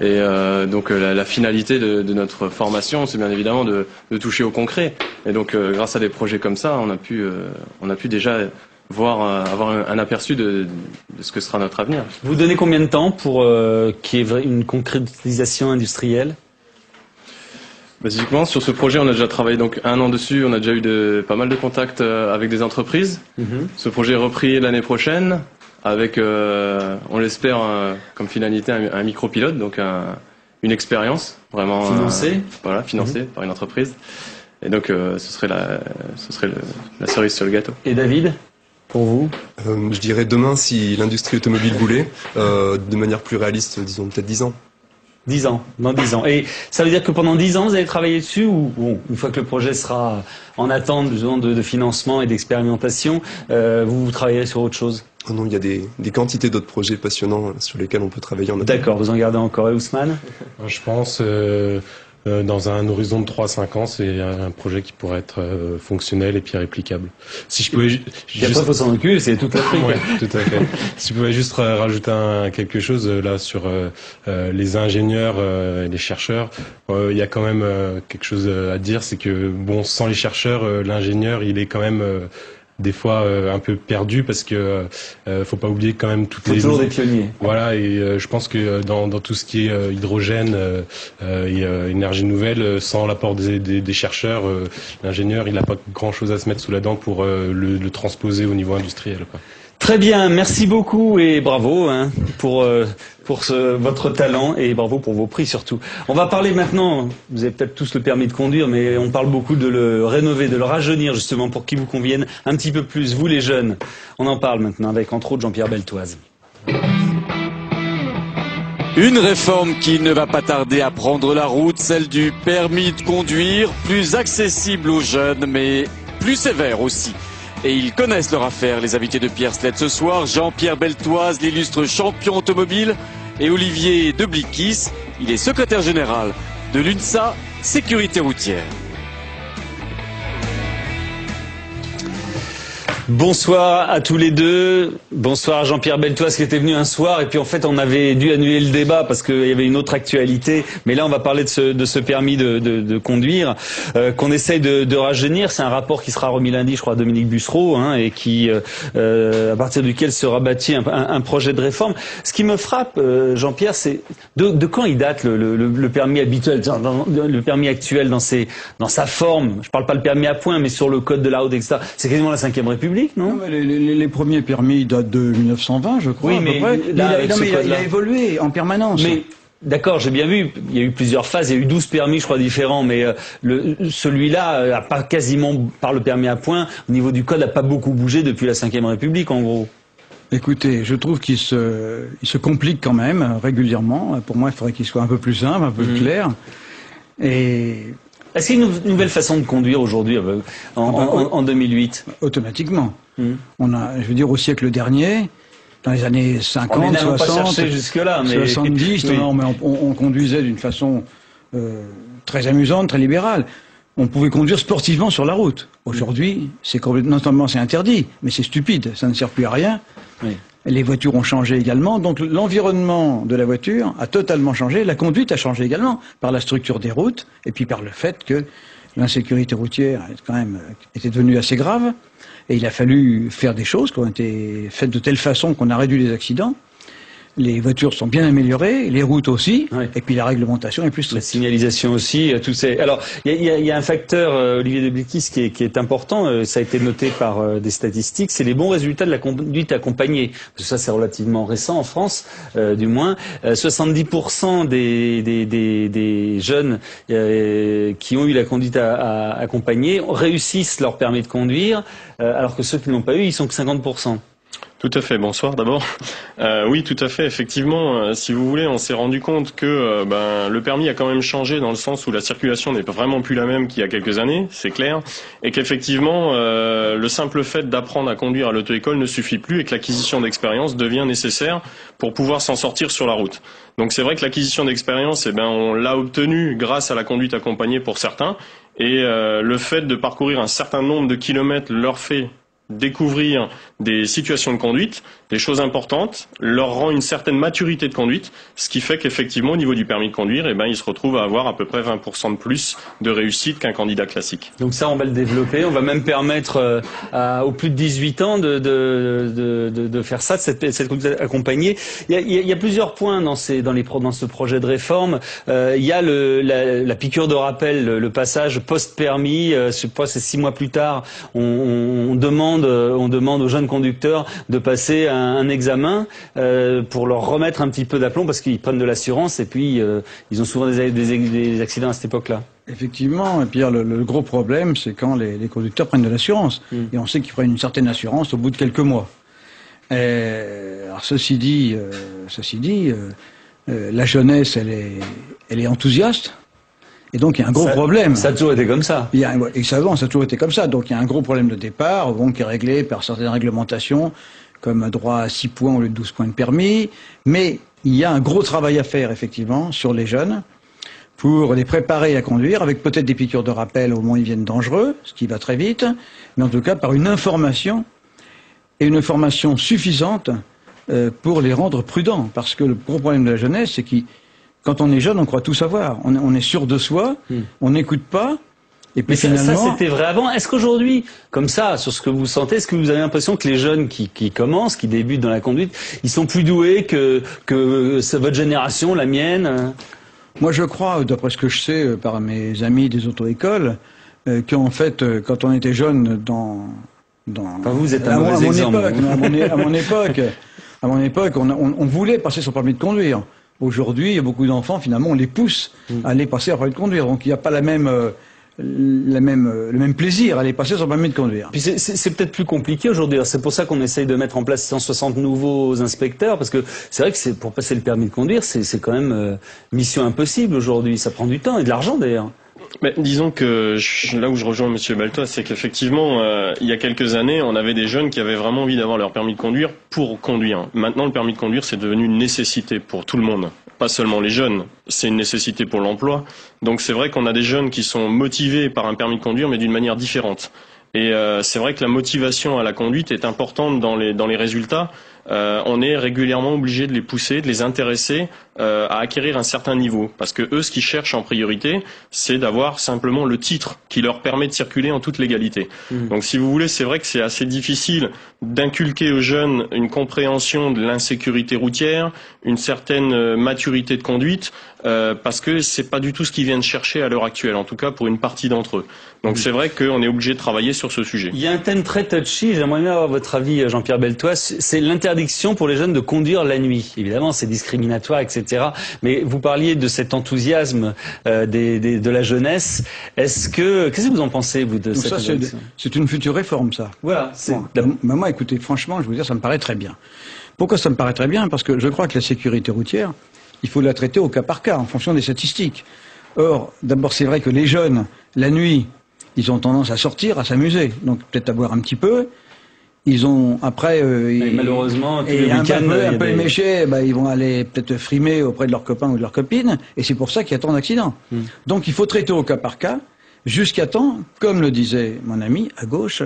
Et donc la finalité de notre formation, c'est bien évidemment de toucher au concret. Et donc grâce à des projets comme ça, on a pu déjà avoir un aperçu de ce que sera notre avenir. Vous donnez combien de temps pour qu'il y ait une concrétisation industrielle? Basiquement, sur ce projet, on a déjà travaillé donc 1 an dessus. On a déjà eu pas mal de contacts avec des entreprises. Ce projet est repris l'année prochaine avec, on l'espère, comme finalité un micropilote, donc une expérience vraiment financée par une entreprise. Et donc, ce serait la cerise sur le gâteau. Et David, pour vous? Je dirais demain, si l'industrie automobile voulait, de manière plus réaliste, disons peut-être 10 ans. 10 ans, dans 10 ans. Et ça veut dire que pendant 10 ans, vous allez travailler dessus ou bon, une fois que le projet sera en attente de financement et d'expérimentation, vous travaillerez sur autre chose? Oh non, il y a des quantités d'autres projets passionnants sur lesquels on peut travailler en attente. D'accord, vous en gardez encore, et Ousmane? Je pense dans un horizon de 3-5 ans, c'est un projet qui pourrait être fonctionnel et puis réplicable. Si je pouvais après, faut s'en occuper, c'est toute l'Afrique. Ouais, tout à fait. Si je pouvais juste rajouter quelque chose là sur les ingénieurs et les chercheurs, il y a quand même quelque chose à dire, c'est que bon, sans les chercheurs, l'ingénieur, il est quand même des fois un peu perdu parce que faut pas oublier quand même toutes les toujours des pionniers. Voilà, et je pense que dans tout ce qui est hydrogène et énergie nouvelle, sans l'apport des chercheurs, l'ingénieur il n'a pas grand chose à se mettre sous la dent pour le transposer au niveau industriel, quoi. Très bien, merci beaucoup et bravo pour votre talent et bravo pour vos prix surtout. On va parler maintenant, vous avez peut-être tous le permis de conduire, mais on parle beaucoup de le rénover, de le rajeunir justement pour qu'il vous convienne un petit peu plus, vous les jeunes. On en parle maintenant avec entre autres Jean-Pierre Beltoise. Une réforme qui ne va pas tarder à prendre la route, celle du permis de conduire, plus accessible aux jeunes mais plus sévère aussi. Et ils connaissent leur affaire, les invités de Pierre Sled ce soir, Jean-Pierre Beltoise, l'illustre champion automobile, et Olivier Deblikis, il est secrétaire général de l'UNSA Sécurité routière. Bonsoir à tous les deux. Bonsoir Jean-Pierre Beltoise qui était venu un soir et puis en fait on avait dû annuler le débat parce qu'il y avait une autre actualité. Mais là on va parler de ce permis de conduire qu'on essaye de rajeunir. C'est un rapport qui sera remis lundi, je crois, à Dominique Bussereau et qui à partir duquel sera bâti un projet de réforme. Ce qui me frappe, Jean-Pierre, c'est de quand il date le permis habituel, le permis actuel dans sa forme. Je parle pas le permis à points, mais sur le code de la route, etc. C'est quasiment la Ve République. Non, les premiers permis datent de 1920, je crois. Oui, mais il a évolué en permanence. Mais d'accord, j'ai bien vu. Il y a eu plusieurs phases. Il y a eu 12 permis, je crois, différents. Mais celui-là a pas quasiment, par le permis à points, au niveau du code, a pas beaucoup bougé depuis la Ve République, en gros. Écoutez, je trouve qu'il se complique quand même régulièrement. Pour moi, il faudrait qu'il soit un peu plus simple, un peu plus clair. Et est-ce qu'il y a une nouvelle façon de conduire aujourd'hui, en 2008? Automatiquement. On a, je veux dire, au siècle dernier, dans les années 50, 60, jusque-là, mais 70, oui. On conduisait d'une façon très amusante, très libérale. On pouvait conduire sportivement sur la route. Aujourd'hui, c'est complètement, non seulement c'est interdit, mais c'est stupide, ça ne sert plus à rien. Oui. Les voitures ont changé également, donc l'environnement de la voiture a totalement changé, la conduite a changé également, par la structure des routes, et puis par le fait que l'insécurité routière était devenue assez grave, et il a fallu faire des choses qui ont été faites de telle façon qu'on a réduit les accidents. Les voitures sont bien améliorées, les routes aussi, et puis la réglementation est plus stricte. La signalisation aussi, tout ces... Alors, il y a un facteur, Olivier de Bléquis, qui est important, ça a été noté par des statistiques, c'est les bons résultats de la conduite accompagnée. Parce que ça, c'est relativement récent en France, du moins. 70% des jeunes qui ont eu la conduite accompagnée réussissent leur permis de conduire, alors que ceux qui ne l'ont pas eu, ils sont que 50%. Tout à fait, bonsoir d'abord. Oui, tout à fait, effectivement, si vous voulez, on s'est rendu compte que le permis a quand même changé dans le sens où la circulation n'est vraiment plus la même qu'il y a quelques années, c'est clair, et qu'effectivement, le simple fait d'apprendre à conduire à l'auto-école ne suffit plus et que l'acquisition d'expérience devient nécessaire pour pouvoir s'en sortir sur la route. Donc c'est vrai que l'acquisition d'expérience, on l'a obtenue grâce à la conduite accompagnée pour certains, et le fait de parcourir un certain nombre de kilomètres leur fait découvrir des situations de conduite, des choses importantes, leur rend une certaine maturité de conduite, ce qui fait qu'effectivement au niveau du permis de conduire, ils se retrouvent à avoir à peu près 20% de plus de réussite qu'un candidat classique. Donc ça, on va le développer, on va même permettre aux plus de 18 ans de faire ça, de cette conduite accompagnée. Il y a plusieurs points dans ce projet de réforme. Il y a la piqûre de rappel, le passage post-permis, je sais pas, c'est 6 mois plus tard, on demande aux jeunes conducteurs de passer un examen pour leur remettre un petit peu d'aplomb parce qu'ils prennent de l'assurance et puis ils ont souvent des accidents à cette époque-là. Effectivement, et puis le gros problème, c'est quand les conducteurs prennent de l'assurance. Et on sait qu'ils prennent une certaine assurance au bout de quelques mois. Alors ceci dit, la jeunesse, elle est enthousiaste. Et donc il y a un gros problème. Ça a toujours été comme ça. Ça a toujours été comme ça. Donc il y a un gros problème de départ, qui est réglé par certaines réglementations, comme un droit à 6 points au lieu de 12 points de permis. Mais il y a un gros travail à faire, effectivement, sur les jeunes, pour les préparer à conduire, avec peut-être des piqûres de rappel au moment où ils viennent dangereux, ce qui va très vite, mais en tout cas par une information, et une information suffisante pour les rendre prudents. Parce que le gros problème de la jeunesse, c'est quand on est jeune, on croit tout savoir. On est sûr de soi, on n'écoute pas. Et puis mais finalement... ça c'était vrai avant. Est-ce qu'aujourd'hui, comme ça, sur ce que vous sentez, est-ce que vous avez l'impression que les jeunes qui commencent, qui débutent dans la conduite, ils sont plus doués que votre génération, la mienne? Moi je crois, d'après ce que je sais par mes amis des auto-écoles, qu'en fait, quand on était jeune enfin, vous êtes un mauvais exemple. À mon époque, on voulait passer son permis de conduire. Aujourd'hui, il y a beaucoup d'enfants, finalement, on les pousse à aller passer leur permis de conduire. Donc il n'y a pas le même plaisir à aller passer son permis de conduire. Puis c'est peut-être plus compliqué aujourd'hui. C'est pour ça qu'on essaye de mettre en place 160 nouveaux inspecteurs, parce que c'est vrai que pour passer le permis de conduire, c'est quand même mission impossible aujourd'hui. Ça prend du temps et de l'argent d'ailleurs. Mais disons que là où je rejoins M. Baltois, c'est qu'effectivement, il y a quelques années, on avait des jeunes qui avaient vraiment envie d'avoir leur permis de conduire pour conduire. Maintenant, le permis de conduire, c'est devenu une nécessité pour tout le monde. Pas seulement les jeunes, c'est une nécessité pour l'emploi. Donc c'est vrai qu'on a des jeunes qui sont motivés par un permis de conduire, mais d'une manière différente. Et c'est vrai que la motivation à la conduite est importante dans les résultats. On est régulièrement obligé de les pousser, de les intéresser à acquérir un certain niveau. Parce que eux, ce qu'ils cherchent en priorité, c'est d'avoir simplement le titre qui leur permet de circuler en toute légalité. Donc si vous voulez, c'est vrai que c'est assez difficile d'inculquer aux jeunes une compréhension de l'insécurité routière, une certaine maturité de conduite, parce que c'est pas du tout ce qu'ils viennent chercher à l'heure actuelle, en tout cas pour une partie d'entre eux. Donc c'est vrai qu'on est obligé de travailler sur ce sujet. Il y a un thème très touchy, j'aimerais bien avoir votre avis, Jean-Pierre Beltois, c'est l'interdiction pour les jeunes de conduire la nuit. Évidemment, c'est discriminatoire, etc. Mais vous parliez de cet enthousiasme de la jeunesse. Qu'est-ce que vous en pensez, vous, de cette interdiction ? C'est une future réforme, ça. Voilà. Moi, écoutez, franchement, je vais vous dire, ça me paraît très bien. Pourquoi ça me paraît très bien ? Parce que je crois que la sécurité routière, il faut la traiter au cas par cas, en fonction des statistiques. Or, d'abord, c'est vrai que les jeunes, la nuit, ils ont tendance à sortir, à s'amuser, donc peut-être à boire un petit peu. Ils ont après, malheureusement, un peu éméchés, ils vont aller peut-être frimer auprès de leurs copains ou de leurs copines, et c'est pour ça qu'il y a tant d'accidents. Donc il faut traiter au cas par cas, jusqu'à temps, comme le disait mon ami à gauche,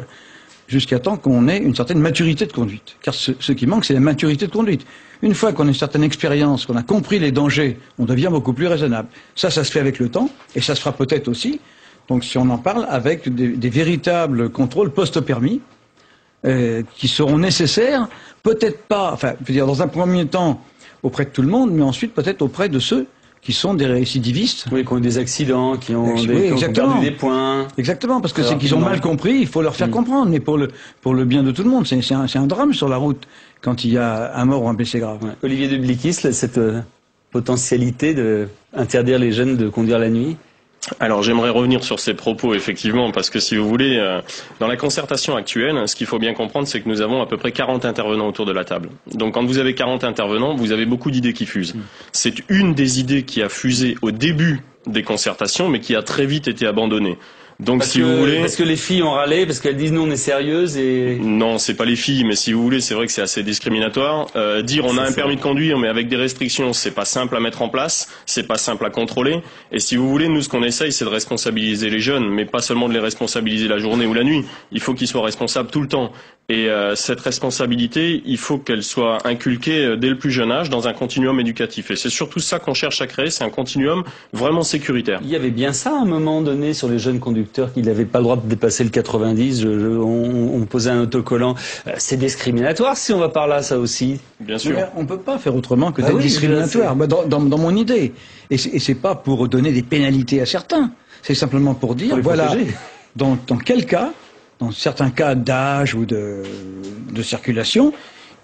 jusqu'à temps qu'on ait une certaine maturité de conduite. Car ce qui manque, c'est la maturité de conduite. Une fois qu'on a une certaine expérience, qu'on a compris les dangers, on devient beaucoup plus raisonnable. Ça se fait avec le temps, et ça se fera peut-être aussi Donc si on en parle avec des véritables contrôles post-permis qui seront nécessaires, peut-être pas, enfin, je veux dire, dans un premier temps auprès de tout le monde, mais ensuite peut-être auprès de ceux qui sont des récidivistes. Oui, qui ont eu des accidents, qui ont perdu des points. Exactement, parce que c'est qu'ils ont mal compris, il faut leur faire comprendre, mais pour le bien de tout le monde. C'est un drame sur la route quand il y a un mort ou un blessé grave. Ouais. Olivier de Bliquis, cette potentialité de interdire les jeunes de conduire la nuit? Alors j'aimerais revenir sur ces propos effectivement parce que si vous voulez, dans la concertation actuelle, ce qu'il faut bien comprendre c'est que nous avons à peu près 40 intervenants autour de la table. Donc quand vous avez 40 intervenants, vous avez beaucoup d'idées qui fusent. C'est une des idées qui a fusé au début des concertations mais qui a très vite été abandonnée. Donc parce si vous voulez, parce que les filles ont râlé, parce qu'elles disent nous on est sérieuses et non, c'est pas les filles, mais si vous voulez, c'est vrai que c'est assez discriminatoire. Dire on a un permis de conduire, mais avec des restrictions, c'est pas simple à mettre en place, c'est pas simple à contrôler. Et si vous voulez, nous ce qu'on essaye, c'est de responsabiliser les jeunes, mais pas seulement de les responsabiliser la journée ou la nuit. Il faut qu'ils soient responsables tout le temps. Et cette responsabilité, il faut qu'elle soit inculquée dès le plus jeune âge dans un continuum éducatif. Et c'est surtout ça qu'on cherche à créer, c'est un continuum vraiment sécuritaire. Il y avait bien ça à un moment donné sur les jeunes conducteurs qui n'avaient pas le droit de dépasser le 90. On posait un autocollant. C'est discriminatoire si on va par là, ça aussi. Bien sûr. Mais on peut pas faire autrement que d'être discriminatoire. Dans mon idée. Et c'est pas pour donner des pénalités à certains. C'est simplement pour dire, voilà, dans quel cas, dans certains cas d'âge ou de circulation,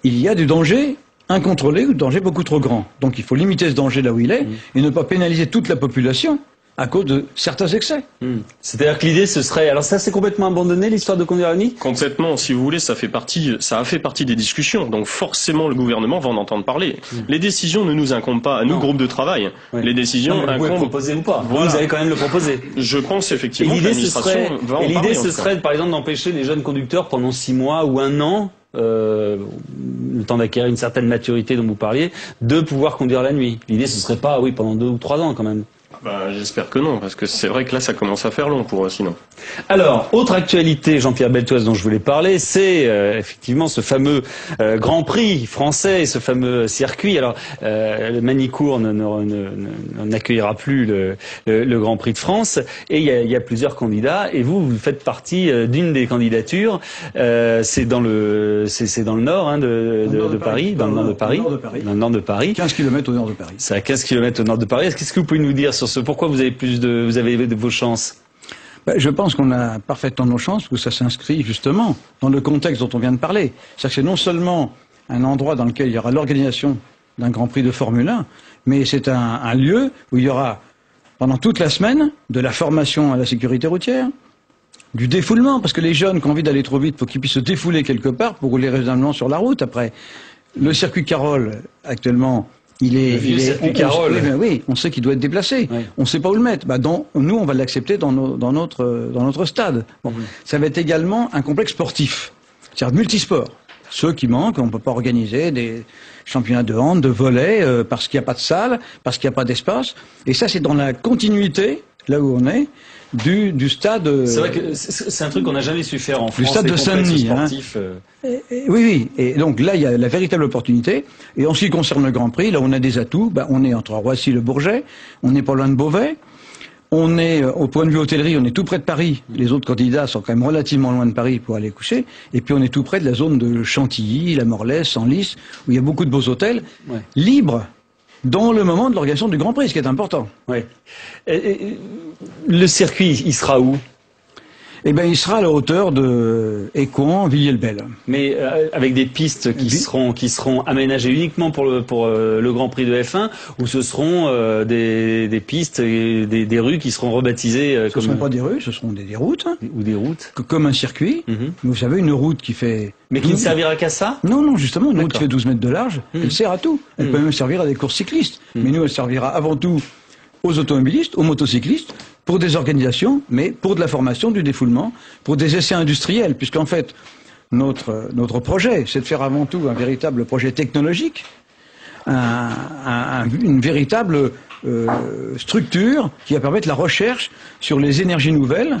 il y a du danger incontrôlé ou du danger beaucoup trop grand. Donc il faut limiter ce danger là où il est et ne pas pénaliser toute la population à cause de certains excès. C'est-à-dire que l'idée ce serait... Alors ça c'est complètement abandonné l'histoire de conduire la nuit? Complètement, si vous voulez, ça a fait partie des discussions. Donc forcément le gouvernement va en entendre parler. Les décisions ne nous incombent pas à nous, groupe de travail. Les décisions incombent... Vous pouvez proposer ou pas. Voilà. Vous allez quand même le proposer. Je pense effectivement que l'administration va en parler. Et l'idée ce serait par exemple d'empêcher les jeunes conducteurs pendant 6 mois ou 1 an, le temps d'acquérir une certaine maturité dont vous parliez, de pouvoir conduire la nuit. L'idée ce serait pas, pendant 2 ou 3 ans quand même. J'espère que non, parce que c'est vrai que là, ça commence à faire long pour eux, sinon. Alors, autre actualité, Jean-Pierre Beltoise, dont je voulais parler, c'est effectivement ce fameux Grand Prix français, ce fameux circuit. Alors, le Manicourt n'accueillera plus le Grand Prix de France, et il y a plusieurs candidats, et vous faites partie d'une des candidatures. C'est dans le nord de Paris, dans le nord de Paris. Dans le nord de Paris. 15 km au nord de Paris. C'est à 15 km au nord de Paris. Qu'est-ce que vous pouvez nous dire sur pourquoi vous avez vos chances? Je pense qu'on a parfaitement nos chances, parce que ça s'inscrit justement dans le contexte dont on vient de parler. C'est-à-dire que c'est non seulement un endroit dans lequel il y aura l'organisation d'un Grand Prix de Formule 1, mais c'est un lieu où il y aura, pendant toute la semaine, de la formation à la sécurité routière, du défoulement, parce que les jeunes qui ont envie d'aller trop vite, il faut qu'ils puissent se défouler quelque part pour rouler raisonnablement sur la route. Après, le circuit Carole, actuellement... on sait qu'il doit être déplacé. On ne sait pas où le mettre. Nous, on va l'accepter dans notre stade. Ça va être également un complexe sportif, c'est-à-dire multisport. Ceux qui manquent, on ne peut pas organiser des championnats de hand, de volley, parce qu'il n'y a pas de salle, parce qu'il n'y a pas d'espace. Et ça, c'est dans la continuité, là où on est, du stade. C'est vrai que c'est un truc qu'on n'a jamais su faire en France. Du stade de Saint-Denis. Oui. Et donc là, il y a la véritable opportunité. Et en ce qui concerne le Grand Prix, là, on a des atouts. On est entre Roissy et le Bourget. On n'est pas loin de Beauvais. On est, au point de vue hôtellerie, on est tout près de Paris. Les autres candidats sont quand même relativement loin de Paris pour aller coucher. Et puis on est tout près de la zone de Chantilly, la Morlaix, Senlis, où il y a beaucoup de beaux hôtels libres dans le moment de l'organisation du Grand Prix, ce qui est important. Le circuit, il sera où? Il sera à la hauteur de Écouen, Villiers-le-Bel. Mais avec des pistes qui seront aménagées uniquement pour le Grand Prix de F1, ou ce seront des pistes, des rues qui seront rebaptisées Ce ne seront pas des rues, ce seront des routes. Ou des routes. Comme un circuit. Vous savez, une route qui fait... Mais qui ne servira qu'à ça? Non, justement, une route qui fait 12 mètres de large, elle sert à tout. Elle peut même servir à des courses cyclistes. Mais nous, elle servira avant tout aux automobilistes, aux motocyclistes, pour des organisations, mais pour de la formation, du défoulement, pour des essais industriels, puisqu'en fait, notre projet, c'est de faire avant tout un véritable projet technologique, une véritable structure qui va permettre la recherche sur les énergies nouvelles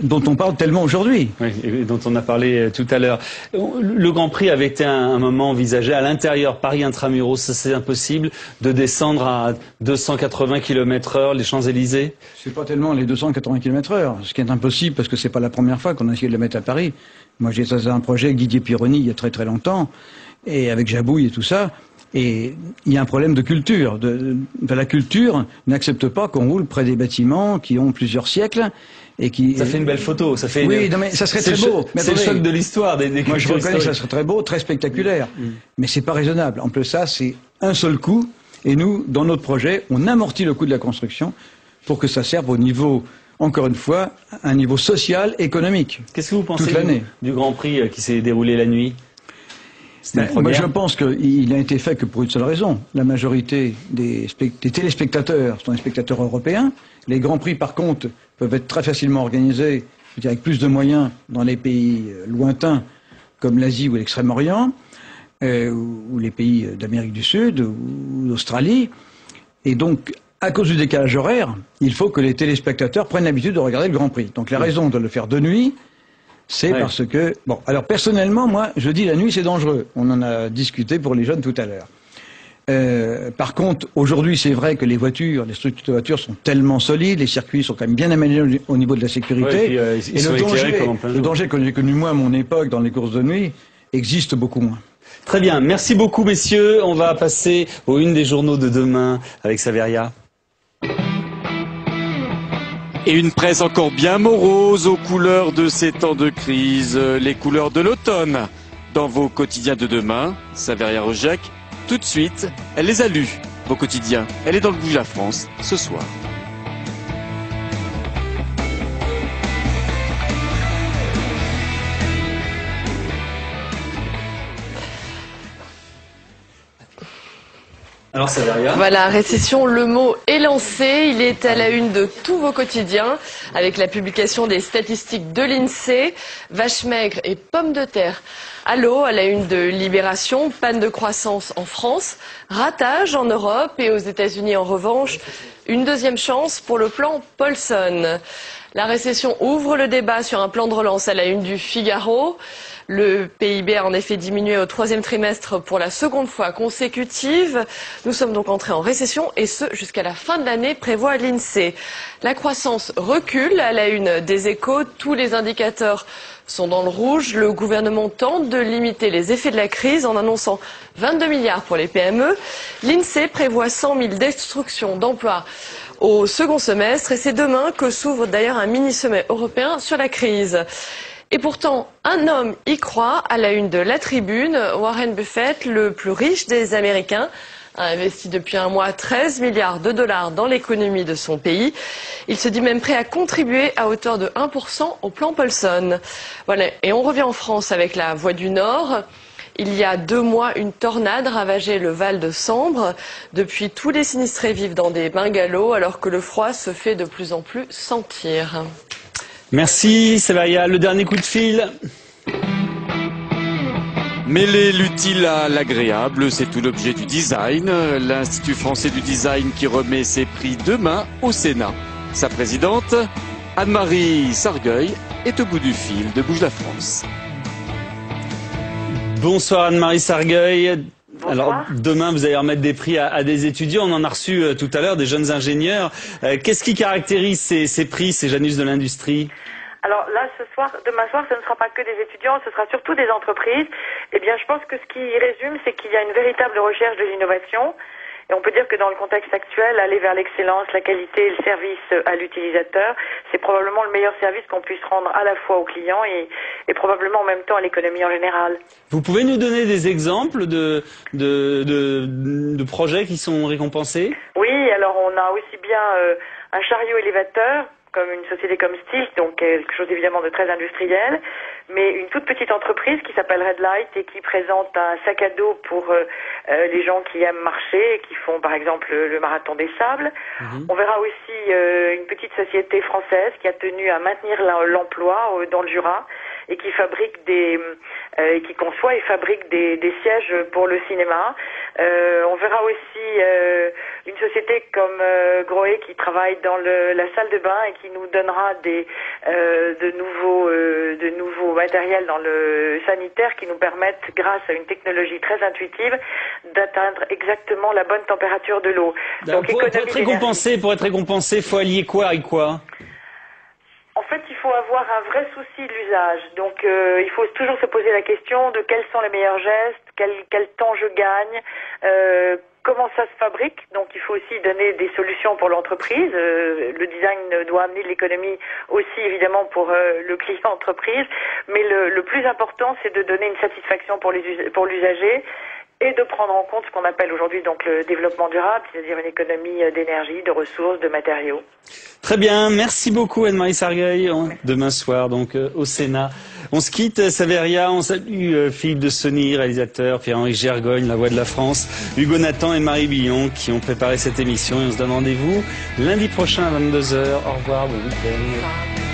dont on parle tellement aujourd'hui. Oui, et dont on a parlé tout à l'heure. Le Grand Prix avait été un moment envisagé à l'intérieur, Paris intramuros, c'est impossible de descendre à 280 km/h les Champs-Élysées? C'est pas tellement les 280 km/h, ce qui est impossible parce que c'est pas la première fois qu'on a essayé de le mettre à Paris. Moi, j'ai fait un projet avec Didier Pironi il y a très très longtemps, et avec Jabouille et tout ça. Et il y a un problème de culture. La culture n'accepte pas qu'on roule près des bâtiments qui ont plusieurs siècles et qui. Ça fait une belle photo. Ça fait. Oui, non, mais ça serait très beau. C'est le choc de l'histoire des Moi, je reconnais que ça serait très beau, très spectaculaire. Mais c'est pas raisonnable. En plus, ça, c'est un seul coup. Et nous, dans notre projet, on amortit le coût de la construction pour que ça serve au niveau, encore une fois, un niveau social, économique. Qu'est-ce que vous pensez toute l'année du Grand Prix qui s'est déroulé la nuit? Moi, je pense qu'il n'a été fait que pour une seule raison. La majorité des téléspectateurs sont des spectateurs européens. Les Grands Prix, par contre, peuvent être très facilement organisés avec plus de moyens dans les pays lointains, comme l'Asie ou l'Extrême-Orient, ou les pays d'Amérique du Sud, ou d'Australie. Et donc, à cause du décalage horaire, il faut que les téléspectateurs prennent l'habitude de regarder le Grand Prix. Donc, la raison de le faire de nuit, c'est parce que... Bon, alors personnellement, moi, je dis la nuit, c'est dangereux. On en a discuté pour les jeunes tout à l'heure. Par contre, aujourd'hui, c'est vrai que les structures de voitures sont tellement solides, les circuits sont quand même bien améliorés au niveau de la sécurité. Ouais, et puis, le danger que j'ai connu moi à mon époque dans les courses de nuit existe beaucoup moins. Très bien, merci beaucoup messieurs. On va passer aux unes des journaux de demain avec Saveria. Et une presse encore bien morose aux couleurs de ces temps de crise, les couleurs de l'automne. Dans vos quotidiens de demain, Saveria Rojek, tout de suite, elle les a lus, vos quotidiens. Elle est dans le Bouge la France, ce soir. Alors Saveria. Voilà, récession, le mot est lancé. Il est à la une de tous vos quotidiens avec la publication des statistiques de l'INSEE. Vaches maigres et pommes de terre à l'eau, à la une de Libération. Panne de croissance en France, ratage en Europe et aux États-Unis en revanche. Une deuxième chance pour le plan Paulson. La récession ouvre le débat sur un plan de relance à la une du Figaro. Le PIB a en effet diminué au troisième trimestre pour la seconde fois consécutive. Nous sommes donc entrés en récession et ce jusqu'à la fin de l'année, prévoit l'INSEE. La croissance recule à la une des Échos. Tous les indicateurs sont dans le rouge. Le gouvernement tente de limiter les effets de la crise en annonçant 22 milliards pour les PME. L'INSEE prévoit 100 000 destructions d'emplois au second semestre et c'est demain que s'ouvre d'ailleurs un mini-sommet européen sur la crise. Et pourtant, un homme y croit. À la une de La Tribune, Warren Buffett, le plus riche des Américains, a investi depuis un mois 13 milliards de dollars dans l'économie de son pays. Il se dit même prêt à contribuer à hauteur de 1% au plan Paulson. Voilà. Et on revient en France avec la Voix du Nord. Il y a 2 mois, une tornade ravageait le Val de Sambre. Depuis, tous les sinistrés vivent dans des bungalows alors que le froid se fait de plus en plus sentir. Merci Saveria. Le dernier coup de fil. Mêler l'utile à l'agréable, c'est tout l'objet du design. L'Institut français du design qui remet ses prix demain au Sénat. Sa présidente, Anne-Marie Sargueil, est au bout du fil de Bouge la France. Bonsoir Anne-Marie Sargueil. Alors demain vous allez remettre des prix à des étudiants. On en a reçu tout à l'heure des jeunes ingénieurs. Qu'est-ce qui caractérise ces prix, ces Janus de l'industrie? Alors là, demain soir, ce ne sera pas que des étudiants, ce sera surtout des entreprises. Eh bien, je pense que ce qui résume, c'est qu'il y a une véritable recherche de l'innovation. Et on peut dire que dans le contexte actuel, aller vers l'excellence, la qualité et le service à l'utilisateur, c'est probablement le meilleur service qu'on puisse rendre à la fois aux clients et probablement en même temps à l'économie en général. Vous pouvez nous donner des exemples de projets qui sont récompensés? Oui, alors on a aussi bien un chariot élévateur, comme une société comme Steel, donc quelque chose évidemment de très industriel, mais une toute petite entreprise qui s'appelle Red Light et qui présente un sac à dos pour les gens qui aiment marcher et qui font par exemple le marathon des sables. On verra aussi une petite société française qui a tenu à maintenir l'emploi dans le Jura et qui fabrique qui conçoit et fabrique des sièges pour le cinéma. On verra aussi une société comme Grohe qui travaille dans la salle de bain et qui nous donnera de nouveaux matériels dans le sanitaire qui nous permettent, grâce à une technologie très intuitive, d'atteindre exactement la bonne température de l'eau. Donc, pour être récompensé, faut allier quoi avec quoi? En fait, il faut avoir un vrai souci de l'usage. Donc, il faut toujours se poser la question de quels sont les meilleurs gestes, quel temps je gagne, comment ça se fabrique. Donc, il faut aussi donner des solutions pour l'entreprise. Le design doit amener de l'économie aussi, évidemment, pour le client entreprise. Mais le plus important, c'est de donner une satisfaction pour l'usager et de prendre en compte ce qu'on appelle aujourd'hui donc le développement durable, c'est-à-dire une économie d'énergie, de ressources, de matériaux. Très bien, merci beaucoup Anne-Marie Sargueil. Demain soir donc au Sénat. On se quitte, Saveria, on salue Philippe de Sonny, réalisateur, Pierre-Henri Gergogne, La Voix de la France, Hugo Nathan et Marie Billon qui ont préparé cette émission et on se donne rendez-vous lundi prochain à 22h. Au revoir, bon week-end.